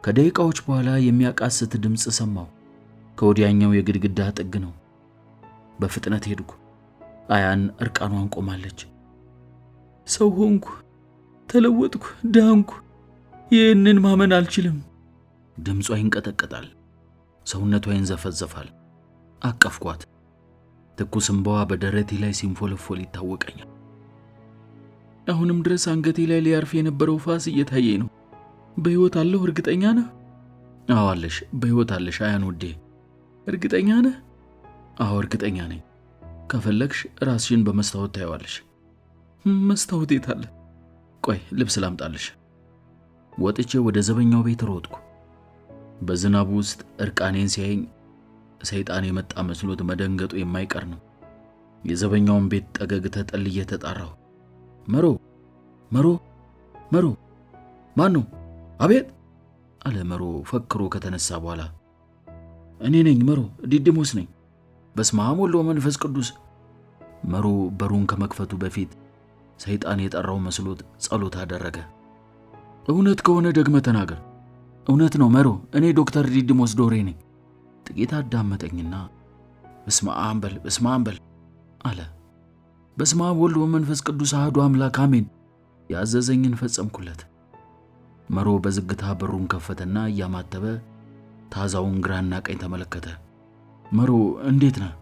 ከደቂቃዎች በኋላ የሚያቃስት ድምፅ ሰማሁ። ከወዲያኛው የግድግዳ ጥግ ነው። በፍጥነት ሄድኩ። አያን እርቃኗን ቆማለች። ሰው ሆንኩ፣ ተለወጥኩ፣ ዳንኩ። ይህንን ማመን አልችልም። ድምጿ ይንቀጠቀጣል፣ ሰውነቷ ይንዘፈዘፋል። አቀፍኳት። ትኩስ እንባዋ በደረቴ ላይ ሲንፎለፎል ይታወቀኛል። አሁንም ድረስ አንገቴ ላይ ሊያርፍ የነበረው ፋስ እየታየኝ ነው። በሕይወት አለሁ? እርግጠኛ ነህ? አዎ አለሽ፣ በሕይወት አለሽ አያን ውዴ። እርግጠኛ ነህ? አዎ እርግጠኛ ነኝ። ከፈለግሽ ራስሽን በመስታወት ታየዋለሽ። መስታወት የት አለ? ቆይ ልብስ ላምጣልሽ። ወጥቼ ወደ ዘበኛው ቤት ሮጥኩ። በዝናቡ ውስጥ እርቃኔን ሲያየኝ ሰይጣን የመጣ መስሎት መደንገጡ የማይቀር ነው። የዘበኛውን ቤት ጠገግ ተጠልዬ ተጣራሁ። መሮ መሮ መሮ! ማን ነው? አቤት! አለ መሮ ፈክሮ ከተነሳ በኋላ። እኔ ነኝ መሮ፣ ዲዲሞስ ነኝ። በስመ አብ ወወልድ ወመንፈስ ቅዱስ። መሮ በሩን ከመክፈቱ በፊት ሰይጣን የጠራው መስሎት ጸሎት አደረገ። እውነት ከሆነ ደግመ ተናገር። እውነት ነው መሮ፣ እኔ ዶክተር ዲዲሞስ ዶሬ ነኝ። ጥቂት አዳመጠኝና በስመ አብ በል፣ በስመ አብ በል አለ። በስመ አብ ወወልድ ወመንፈስ ቅዱስ አሐዱ አምላክ አሜን። ያዘዘኝን ፈጸምኩለት። መሮ በዝግታ በሩን ከፈተና እያማተበ ታዛውን ግራና ቀኝ ተመለከተ። መሮ እንዴት ነህ?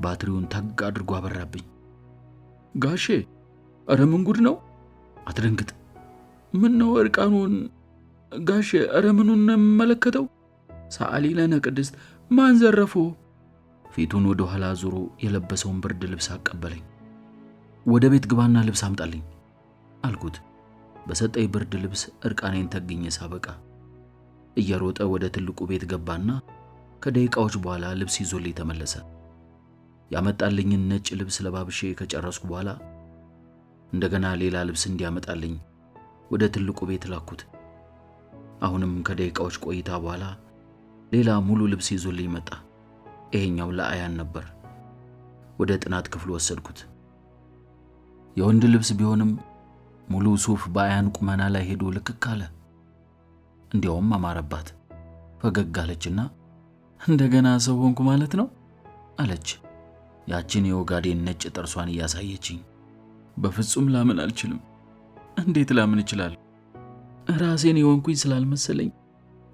ባትሪውን ተግ አድርጎ አበራብኝ። ጋሼ፣ ኧረ ምን ጉድ ነው? አትደንግጥ። ምን ነው እርቃኑን? ጋሼ፣ ኧረ ምኑን ነው የምመለከተው? ሰዓሊ ለነ ቅድስት፣ ማን ዘረፎ? ፊቱን ወደ ኋላ ዙሮ የለበሰውን ብርድ ልብስ አቀበለኝ። ወደ ቤት ግባና ልብስ አምጣልኝ አልኩት። በሰጠኝ ብርድ ልብስ እርቃኔን ተግኜ ሳበቃ እየሮጠ ወደ ትልቁ ቤት ገባና ከደቂቃዎች በኋላ ልብስ ይዞልኝ ተመለሰ። ያመጣልኝን ነጭ ልብስ ለባብሼ ከጨረስኩ በኋላ እንደገና ሌላ ልብስ እንዲያመጣልኝ ወደ ትልቁ ቤት ላኩት። አሁንም ከደቂቃዎች ቆይታ በኋላ ሌላ ሙሉ ልብስ ይዞልኝ መጣ። ይሄኛው ለአያን ነበር። ወደ ጥናት ክፍሉ ወሰድኩት። የወንድ ልብስ ቢሆንም ሙሉ ሱፍ በአያን ቁመና ላይ ሄዶ ልክክ አለ። እንዲያውም አማረባት። ፈገግ አለችና እንደገና ሰው ሆንኩ ማለት ነው አለች፣ ያችን የኦጋዴን ነጭ ጥርሷን እያሳየችኝ። በፍጹም ላምን አልችልም። እንዴት ላምን እችላለሁ? ራሴን የሆንኩኝ ስላልመሰለኝ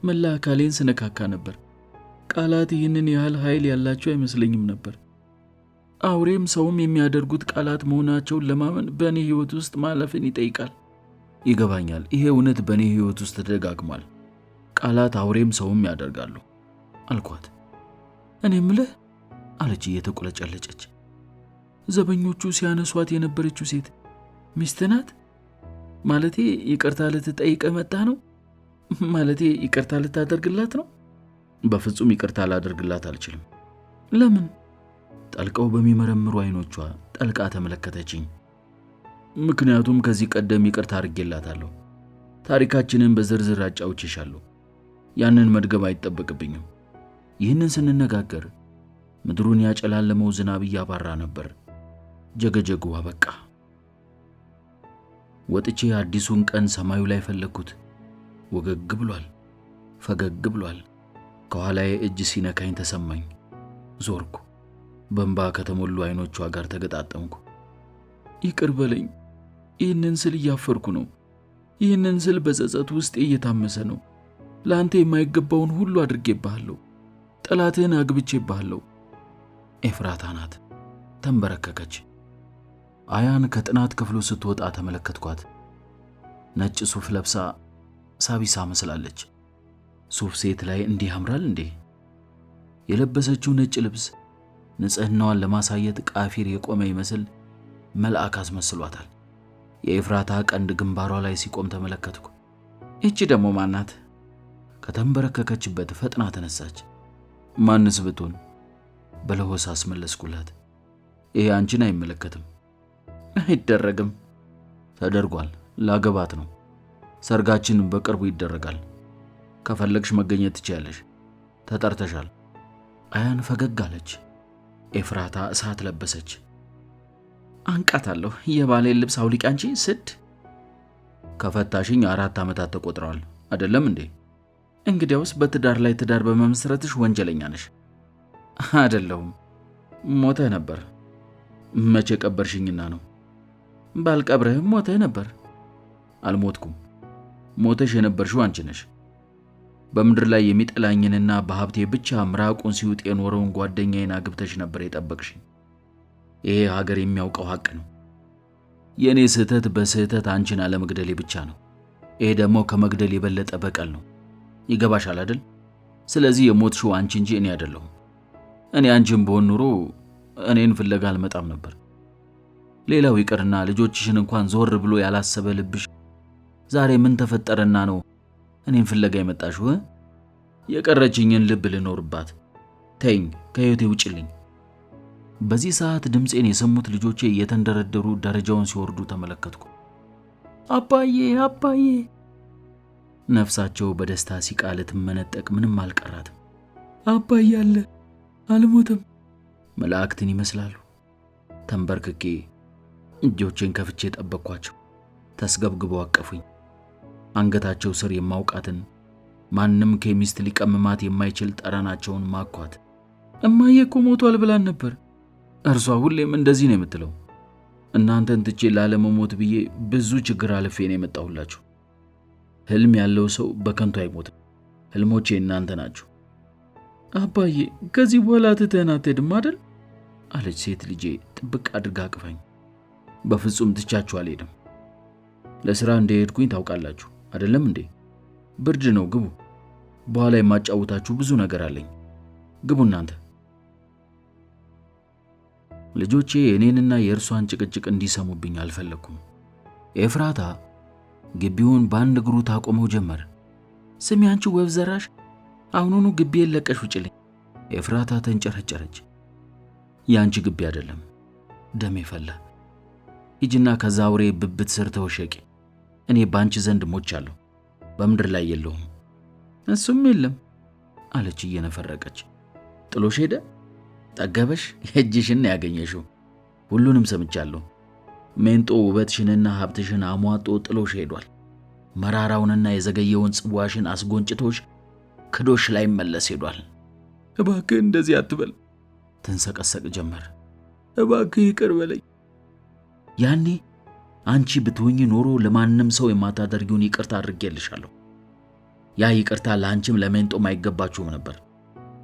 መላ አካሌን ስነካካ ነበር። ቃላት ይህንን ያህል ኃይል ያላቸው አይመስለኝም ነበር። አውሬም ሰውም የሚያደርጉት ቃላት መሆናቸውን ለማመን በእኔ ሕይወት ውስጥ ማለፍን ይጠይቃል። ይገባኛል። ይሄ እውነት በእኔ ሕይወት ውስጥ ተደጋግሟል። ቃላት አውሬም ሰውም ያደርጋሉ አልኳት። እኔ ምልህ አለች እየተቆለጨለጨች፣ ዘበኞቹ ሲያነሷት የነበረችው ሴት ሚስት ናት? ማለቴ ይቅርታ ልትጠይቀ መጣ ነው? ማለቴ ይቅርታ ልታደርግላት ነው? በፍጹም ይቅርታ ላደርግላት አልችልም። ለምን? ጠልቀው በሚመረምሩ አይኖቿ ጠልቃ ተመለከተችኝ። ምክንያቱም ከዚህ ቀደም ይቅርታ አድርጌላታለሁ። ታሪካችንን በዝርዝር አጫውቼሻለሁ። ያንን መድገም አይጠበቅብኝም። ይህንን ስንነጋገር ምድሩን ያጨላለመው ዝናብ እያባራ ነበር። ጀገጀጉ አበቃ። ወጥቼ አዲሱን ቀን ሰማዩ ላይ ፈለግኩት። ወገግ ብሏል፣ ፈገግ ብሏል። ከኋላዬ እጅ ሲነካኝ ተሰማኝ። ዞርኩ። በእንባ ከተሞሉ አይኖቿ ጋር ተገጣጠምኩ። ይቅር በለኝ። ይህንን ስል እያፈርኩ ነው። ይህንን ስል በጸጸት ውስጥ እየታመሰ ነው። ለአንተ የማይገባውን ሁሉ አድርጌብሃለሁ። ጠላትህን አግብቼብሃለሁ። ኤፍራታ ናት። ተንበረከከች። አያን ከጥናት ክፍሉ ስትወጣ ተመለከትኳት። ነጭ ሱፍ ለብሳ ሳቢሳ መስላለች። ሱፍ ሴት ላይ እንዲህ ያምራል እንዴ? የለበሰችው ነጭ ልብስ ንጽህናዋን ለማሳየት ቃፊር የቆመ ይመስል መልአክ አስመስሏታል። የኤፍራታ ቀንድ ግንባሯ ላይ ሲቆም ተመለከትኩ። እቺ ደግሞ ማናት? ከተንበረከከችበት ፈጥና ተነሳች። ማንስ ብትሆን? በለሆሳ አስመለስኩላት። ይሄ አንቺን አይመለከትም። አይደረግም። ተደርጓል። ላገባት ነው። ሰርጋችን በቅርቡ ይደረጋል። ከፈለግሽ መገኘት ትችያለሽ። ተጠርተሻል። አያን ፈገግ አለች። ኤፍራታ እሳት ለበሰች። አንቃታለሁ። የባሌን ልብስ አውልቂ አንቺ ስድ። ከፈታሽኝ 4 ዓመታት ተቆጥረዋል አይደለም እንዴ? እንግዲያውስ በትዳር ላይ ትዳር በመመስረትሽ ወንጀለኛ ነሽ። አይደለሁም። ሞተህ ነበር። መቼ ቀበርሽኝና ነው? ባልቀብረህም ሞተህ ነበር። አልሞትኩም። ሞተሽ የነበርሽው አንቺ ነሽ። በምድር ላይ የሚጠላኝንና በሀብቴ ብቻ ምራቁን ሲውጥ የኖረውን ጓደኛዬን አግብተሽ ነበር የጠበቅሽኝ። ይሄ ሀገር የሚያውቀው ሀቅ ነው። የእኔ ስህተት በስህተት አንቺን አለመግደሌ ብቻ ነው። ይሄ ደግሞ ከመግደል የበለጠ በቀል ነው። ይገባሻል አይደል? ስለዚህ የሞትሽው አንቺ እንጂ እኔ አይደለሁም። እኔ አንቺን ብሆን ኑሮ እኔን ፍለጋ አልመጣም ነበር። ሌላው ይቅርና ልጆችሽን እንኳን ዞር ብሎ ያላሰበ ልብሽ ዛሬ ምን ተፈጠረና ነው እኔን ፍለጋ የመጣሽው? የቀረችኝን ልብ ልኖርባት። ተይኝ፣ ከህይወቴ ውጭልኝ። በዚህ ሰዓት ድምፄን የሰሙት ልጆቼ እየተንደረደሩ ደረጃውን ሲወርዱ ተመለከትኩ። አባዬ አባዬ! ነፍሳቸው በደስታ ሲቃ ልትመነጠቅ ምንም አልቀራትም። አባዬ አለ፣ አልሞትም። መላእክትን ይመስላሉ። ተንበርክኬ እጆቼን ከፍቼ ጠበቅኳቸው። ተስገብግበው አቀፉኝ። አንገታቸው ስር የማውቃትን ማንም ኬሚስት ሊቀምማት የማይችል ጠረናቸውን ማኳት። እማዬ እኮ ሞቷል ብላን ነበር። እርሷ ሁሌም እንደዚህ ነው የምትለው። እናንተን ትቼ ላለመሞት ብዬ ብዙ ችግር አልፌ ነው የመጣሁላችሁ። ህልም ያለው ሰው በከንቱ አይሞትም። ህልሞቼ እናንተ ናችሁ። አባዬ ከዚህ በኋላ ትተን አትሄድም አይደል? አለች ሴት ልጄ ጥብቅ አድርጋ አቅፋኝ። በፍጹም ትቻችሁ አልሄድም። ለሥራ እንደሄድኩኝ ታውቃላችሁ አይደለም እንዴ? ብርድ ነው፣ ግቡ። በኋላ የማጫውታችሁ ብዙ ነገር አለኝ። ግቡ እናንተ። ልጆቼ እኔንና የእርሷን ጭቅጭቅ እንዲሰሙብኝ አልፈለኩም። ኤፍራታ ግቢውን በአንድ እግሩ ታቆመው ጀመር። ስሚ አንቺ ወፍ ዘራሽ፣ አሁኑኑ ግቢዬን ለቀሽ ውጭልኝ። ኤፍራታ ተንጨረጨረች። ያንቺ ግቢ አይደለም። ደሜ ፈላ። ሂጂና ከዛ አውሬ ብብት ስር ተወሸቂ። እኔ ባንቺ ዘንድ ሞቻለሁ። በምድር ላይ የለሁም። እሱም የለም አለች እየነፈረቀች። ጥሎሽ ሄደ? ጠገበሽ? የእጅሽን ያገኘሽው። ሁሉንም ሰምቻለሁ። ሜንጦ ውበትሽንና ሀብትሽን አሟጦ ጥሎሽ ሄዷል። መራራውንና የዘገየውን ጽዋሽን አስጎንጭቶሽ ክዶሽ ላይ መለስ ሄዷል። እባክህ እንደዚህ አትበል። ትንሰቀሰቅ ጀመር። እባክህ ይቅር በለኝ። ያኔ አንቺ ብትሆኚ ኖሮ ለማንም ሰው የማታደርጊውን ይቅርታ አድርጌልሻለሁ። ያ ይቅርታ ለአንቺም ለሜንጦም አይገባችሁም ነበር።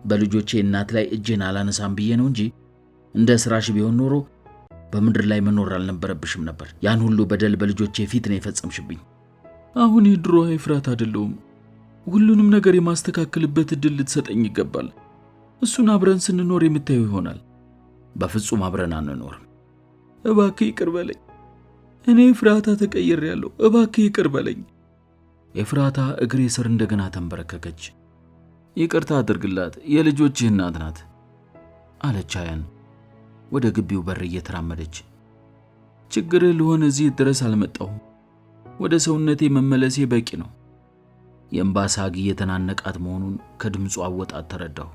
በልጆቼ እናት ላይ እጄን አላነሳም ብዬ ነው እንጂ እንደ ስራሽ ቢሆን ኖሮ በምድር ላይ መኖር አልነበረብሽም ነበር። ያን ሁሉ በደል በልጆቼ ፊት ነው የፈጸምሽብኝ። አሁን የድሮ ኤፍራት አይደለሁም። ሁሉንም ነገር የማስተካከልበት እድል ልትሰጠኝ ይገባል። እሱን አብረን ስንኖር የምታየው ይሆናል። በፍጹም አብረን አንኖርም። እባክህ ይቅር በለኝ። እኔ ኤፍራታ ተቀይሬያለሁ። እባክህ ይቅር በለኝ። ኤፍራታ እግሬ ስር እንደገና ተንበረከከች። ይቅርታ አድርግላት፣ የልጆችህ እናት ናት አለች አያን ወደ ግቢው በር እየተራመደች። ችግርህ ልሆን እዚህ ድረስ አልመጣሁም። ወደ ሰውነቴ መመለሴ በቂ ነው። የእንባ ሳግ እየተናነቃት መሆኑን ከድምፁ አወጣት ተረዳሁ።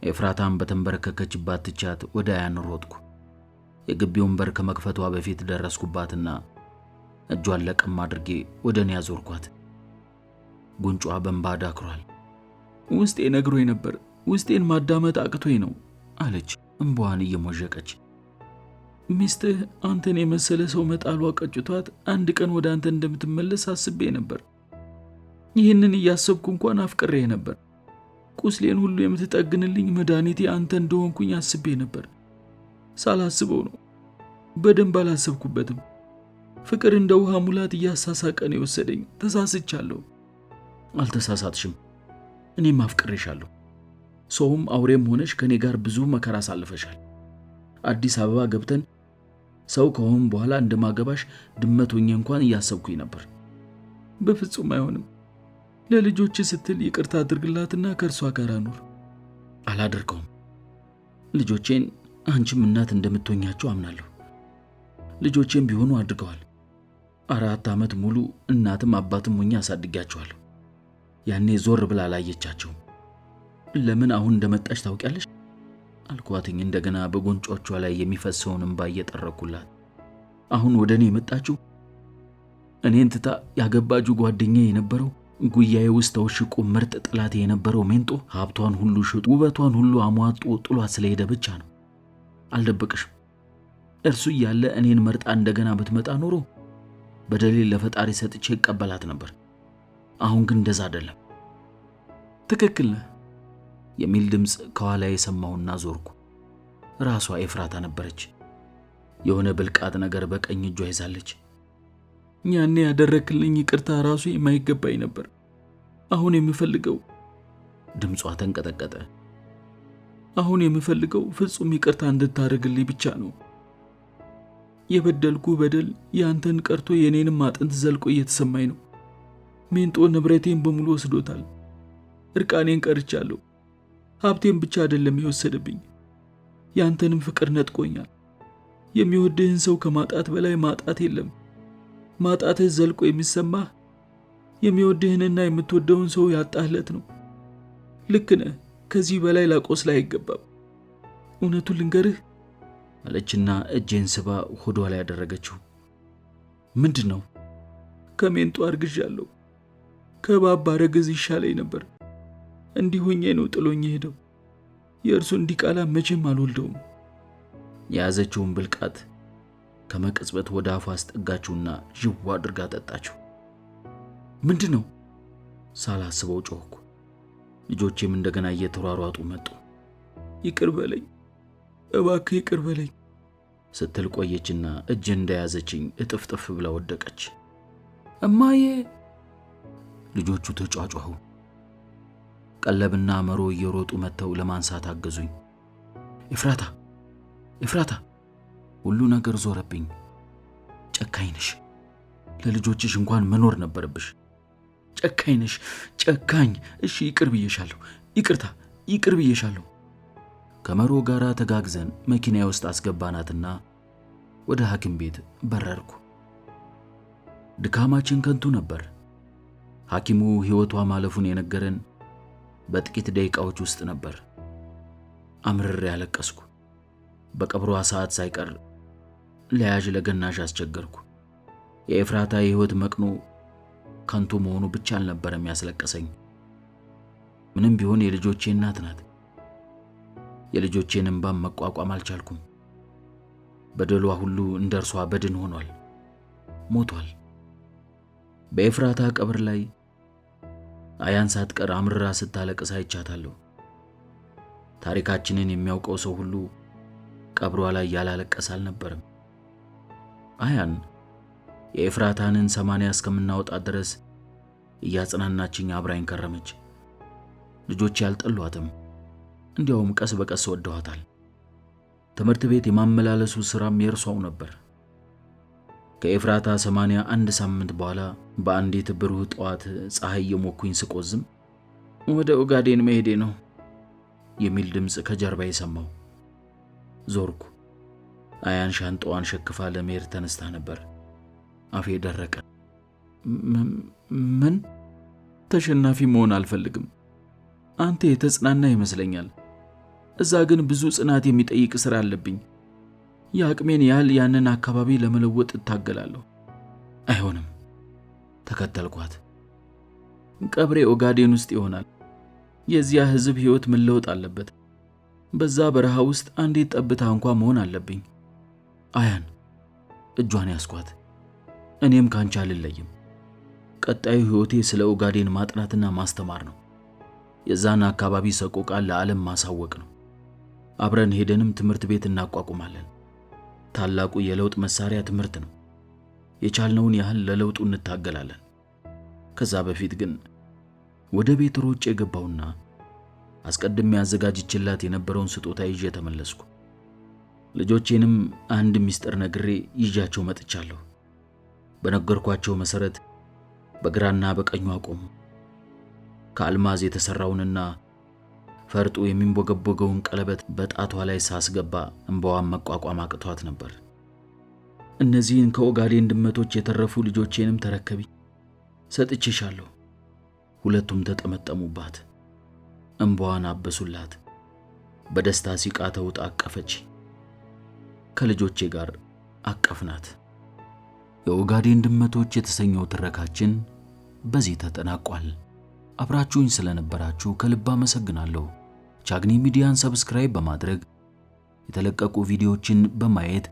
ኤፍራታም በተንበረከከችባት ትቻት ወደ አያን ሮጥኩ። የግቢውን በር ከመክፈቷ በፊት ደረስኩባትና እጇን ለቀም አድርጌ ወደ እኔ አዞርኳት። ጉንጯ በእንባ ዳክሯል። ውስጤ ነግሮኝ ነበር፣ ውስጤን ማዳመጥ አቅቶኝ ነው አለች እንባዋን እየሞዠቀች። ሚስትህ አንተን የመሰለ ሰው መጣሏ ቀጭቷት አንድ ቀን ወደ አንተ እንደምትመለስ አስቤ ነበር። ይህንን እያሰብኩ እንኳን አፍቅሬ ነበር። ቁስሌን ሁሉ የምትጠግንልኝ መድኃኒቴ አንተ እንደሆንኩኝ አስቤ ነበር። ሳላስበው ነው። በደንብ አላሰብኩበትም። ፍቅር እንደ ውሃ ሙላት እያሳሳቀን የወሰደኝ። ተሳስቻለሁ። አልተሳሳትሽም። እኔም አፍቅሬሻለሁ። ሰውም አውሬም ሆነሽ ከኔ ጋር ብዙ መከራ አሳልፈሻል። አዲስ አበባ ገብተን ሰው ከሆን በኋላ እንደማገባሽ ድመት ሆኜ እንኳን እያሰብኩኝ ነበር። በፍጹም አይሆንም። ለልጆች ስትል ይቅርታ አድርግላትና ከእርሷ ጋር አኑር። አላደርገውም። ልጆቼን አንቺም እናት እንደምትሆኛቸው አምናለሁ። ልጆቼም ቢሆኑ አድርገዋል። 4 ዓመት ሙሉ እናትም አባትም ሆኜ አሳድጊያቸዋለሁ። ያኔ ዞር ብላ አላየቻቸውም። ለምን አሁን እንደመጣሽ ታውቂያለሽ? አልኳትኝ እንደገና በጉንጮቿ ላይ የሚፈሰውን እንባ እየጠረኩላት። አሁን ወደ እኔ የመጣችው እኔን ትታ ያገባጁ ጓደኛዬ የነበረው ጉያዬ ውስጥ ተወሽቆ ምርጥ ጥላቴ የነበረው ሜንጦ ሀብቷን ሁሉ ሽጦ ውበቷን ሁሉ አሟጦ ጥሏት ስለሄደ ብቻ ነው። አልደበቅሽም። እርሱ እያለ እኔን መርጣ እንደገና ብትመጣ ኖሮ በደሌል ለፈጣሪ ሰጥቼ ይቀበላት ነበር። አሁን ግን እንደዛ አይደለም። ትክክል ነህ የሚል ድምፅ ከኋላ የሰማሁና ዞርኩ። ራሷ ኤፍራታ ነበረች። የሆነ ብልቃጥ ነገር በቀኝ እጇ ይዛለች። ያኔ ያደረክልኝ ይቅርታ ራሱ የማይገባኝ ነበር። አሁን የምፈልገው ድምጿ ተንቀጠቀጠ። አሁን የምፈልገው ፍጹም ይቅርታ እንድታደርግልኝ ብቻ ነው። የበደልኩ በደል ያንተን ቀርቶ የኔንም አጥንት ዘልቆ እየተሰማኝ ነው። ሜንጦ ንብረቴን በሙሉ ወስዶታል። እርቃኔን ቀርቻለሁ። ሀብቴን ብቻ አይደለም የወሰደብኝ፣ ያንተንም ፍቅር ነጥቆኛል። የሚወድህን ሰው ከማጣት በላይ ማጣት የለም። ማጣትህ ዘልቆ የሚሰማህ የሚወድህንና የምትወደውን ሰው ያጣህለት ነው። ልክ ነህ። ከዚህ በላይ ላቆስልህ አይገባም። እውነቱን ልንገርህ አለችና እጄን ስባ ሆዷ ላይ ያደረገችው። ምንድን ነው? ከሜንጦ አርግዣለሁ። ከባብ ባረግዝ ይሻለኝ ነበር። እንዲህ ሆኜ ነው ጥሎኝ ሄደው። የእርሱን ዲቃላ መቼም አልወልደውም። የያዘችውን ብልቃት ከመቅጽበት ወደ አፏ አስጠጋችውና ዥዋ አድርጋ ጠጣችው። ምንድን ነው? ሳላስበው ጮህኩ። ልጆቼም እንደገና እየተሯሯጡ መጡ። ይቅር በለኝ እባክህ ይቅር በለኝ ስትል ቆየችና እጅ እንደያዘችኝ እጥፍጥፍ ብላ ወደቀች። እማዬ! ልጆቹ ተጫጫሁ። ቀለብና መሮ እየሮጡ መተው ለማንሳት አገዙኝ። ኤፍራታ ኤፍራታ! ሁሉ ነገር ዞረብኝ። ጨካኝ ነሽ። ለልጆችሽ እንኳን መኖር ነበረብሽ። ጨካኝ ነሽ፣ ጨካኝ። እሺ ይቅር ብዬሻለሁ። ይቅር ብዬሻለሁ። ከመሮ ጋር ተጋግዘን መኪናዬ ውስጥ አስገባናትና ወደ ሐኪም ቤት በረርኩ። ድካማችን ከንቱ ነበር። ሐኪሙ ሕይወቷ ማለፉን የነገረን በጥቂት ደቂቃዎች ውስጥ ነበር። አምርሬ ያለቀስኩ። በቀብሯ ሰዓት ሳይቀር ለያዥ ለገናሽ አስቸገርኩ። የኤፍራታ የሕይወት መቅኖ ከንቱ መሆኑ ብቻ አልነበረም ያስለቀሰኝ። ምንም ቢሆን የልጆቼ እናት ናት። የልጆቼን እንባም መቋቋም አልቻልኩም። በደሏ ሁሉ እንደርሷ በድን ሆኗል፣ ሞቷል። በኤፍራታ ቀብር ላይ አያን ሳትቀር አምርራ ስታለቅስ አይቻታለሁ። ታሪካችንን የሚያውቀው ሰው ሁሉ ቀብሯ ላይ ያላለቀሰ አልነበረም። አያን የኤፍራታንን 80 እስከምናወጣ ድረስ እያጽናናችኝ አብራኝ ከረመች። ልጆቼ አልጠሏትም፣ እንዲያውም ቀስ በቀስ ወደዋታል። ትምህርት ቤት የማመላለሱ ስራም የእርሷው ነበር። ከኤፍራታ 81 ሳምንት በኋላ በአንዲት ብሩህ ጠዋት ፀሐይ የሞኩኝ ስቆዝም ወደ ኦጋዴን መሄዴ ነው የሚል ድምፅ ከጀርባዬ ሰማሁ። ዞርኩ። አያን ሻንጣዋን ሸክፋ ለመሄድ ተነስታ ነበር። አፌ ደረቀ። ምን? ተሸናፊ መሆን አልፈልግም። አንተ የተጽናና ይመስለኛል። እዛ ግን ብዙ ጽናት የሚጠይቅ ስራ አለብኝ። የአቅሜን ያህል ያንን አካባቢ ለመለወጥ እታገላለሁ። አይሆንም። ተከተልኳት። ቀብሬ ኦጋዴን ውስጥ ይሆናል። የዚያ ህዝብ ህይወት መለወጥ አለበት። በዛ በረሃ ውስጥ አንዲት ጠብታ እንኳን መሆን አለብኝ። አያን እጇን ያስኳት። እኔም ካንቺ አልለይም። ቀጣዩ ህይወቴ ስለ ኦጋዴን ማጥናትና ማስተማር ነው። የዛን አካባቢ ሰቆቃ ለዓለም ማሳወቅ ነው። አብረን ሄደንም ትምህርት ቤት እናቋቁማለን። ታላቁ የለውጥ መሳሪያ ትምህርት ነው። የቻልነውን ያህል ለለውጡ እንታገላለን። ከዛ በፊት ግን ወደ ቤት ሮጬ የገባውና አስቀድሜ ያዘጋጅችላት የነበረውን ስጦታ ይዤ ተመለስኩ። ልጆቼንም አንድ ሚስጥር ነግሬ ይዣቸው መጥቻለሁ። በነገርኳቸው መሰረት በግራና በቀኙ አቆሙ። ከአልማዝ የተሰራውንና ፈርጡ የሚንቦገቦገውን ቀለበት በጣቷ ላይ ሳስገባ እንባዋን መቋቋም አቅቷት ነበር። እነዚህን ከኦጋዴን ድመቶች የተረፉ ልጆቼንም ተረከቢ፣ ሰጥቼሻለሁ። ሁለቱም ተጠመጠሙባት፣ እንባዋን አበሱላት። በደስታ ሲቃ ተውጣ አቀፈች። ከልጆቼ ጋር አቀፍናት። የኦጋዴን ድመቶች የተሰኘው ትረካችን በዚህ ተጠናቋል። አብራችሁኝ ስለነበራችሁ ከልብ አመሰግናለሁ። ቻግኒ ሚዲያን ሰብስክራይብ በማድረግ የተለቀቁ ቪዲዮዎችን በማየት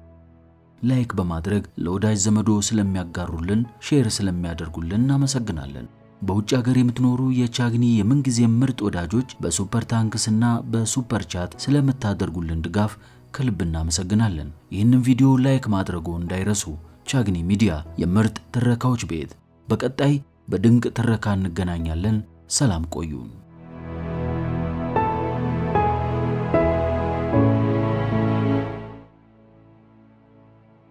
ላይክ በማድረግ ለወዳጅ ዘመዶ ስለሚያጋሩልን ሼር ስለሚያደርጉልን እናመሰግናለን። በውጭ ሀገር የምትኖሩ የቻግኒ የምንጊዜ ምርጥ ወዳጆች በሱፐር ታንክስና በሱፐር ቻት ስለምታደርጉልን ድጋፍ ከልብ እናመሰግናለን። ይህንን ቪዲዮ ላይክ ማድረጉ እንዳይረሱ። ቻግኒ ሚዲያ የምርጥ ትረካዎች ቤት። በቀጣይ በድንቅ ትረካ እንገናኛለን። ሰላም ቆዩን።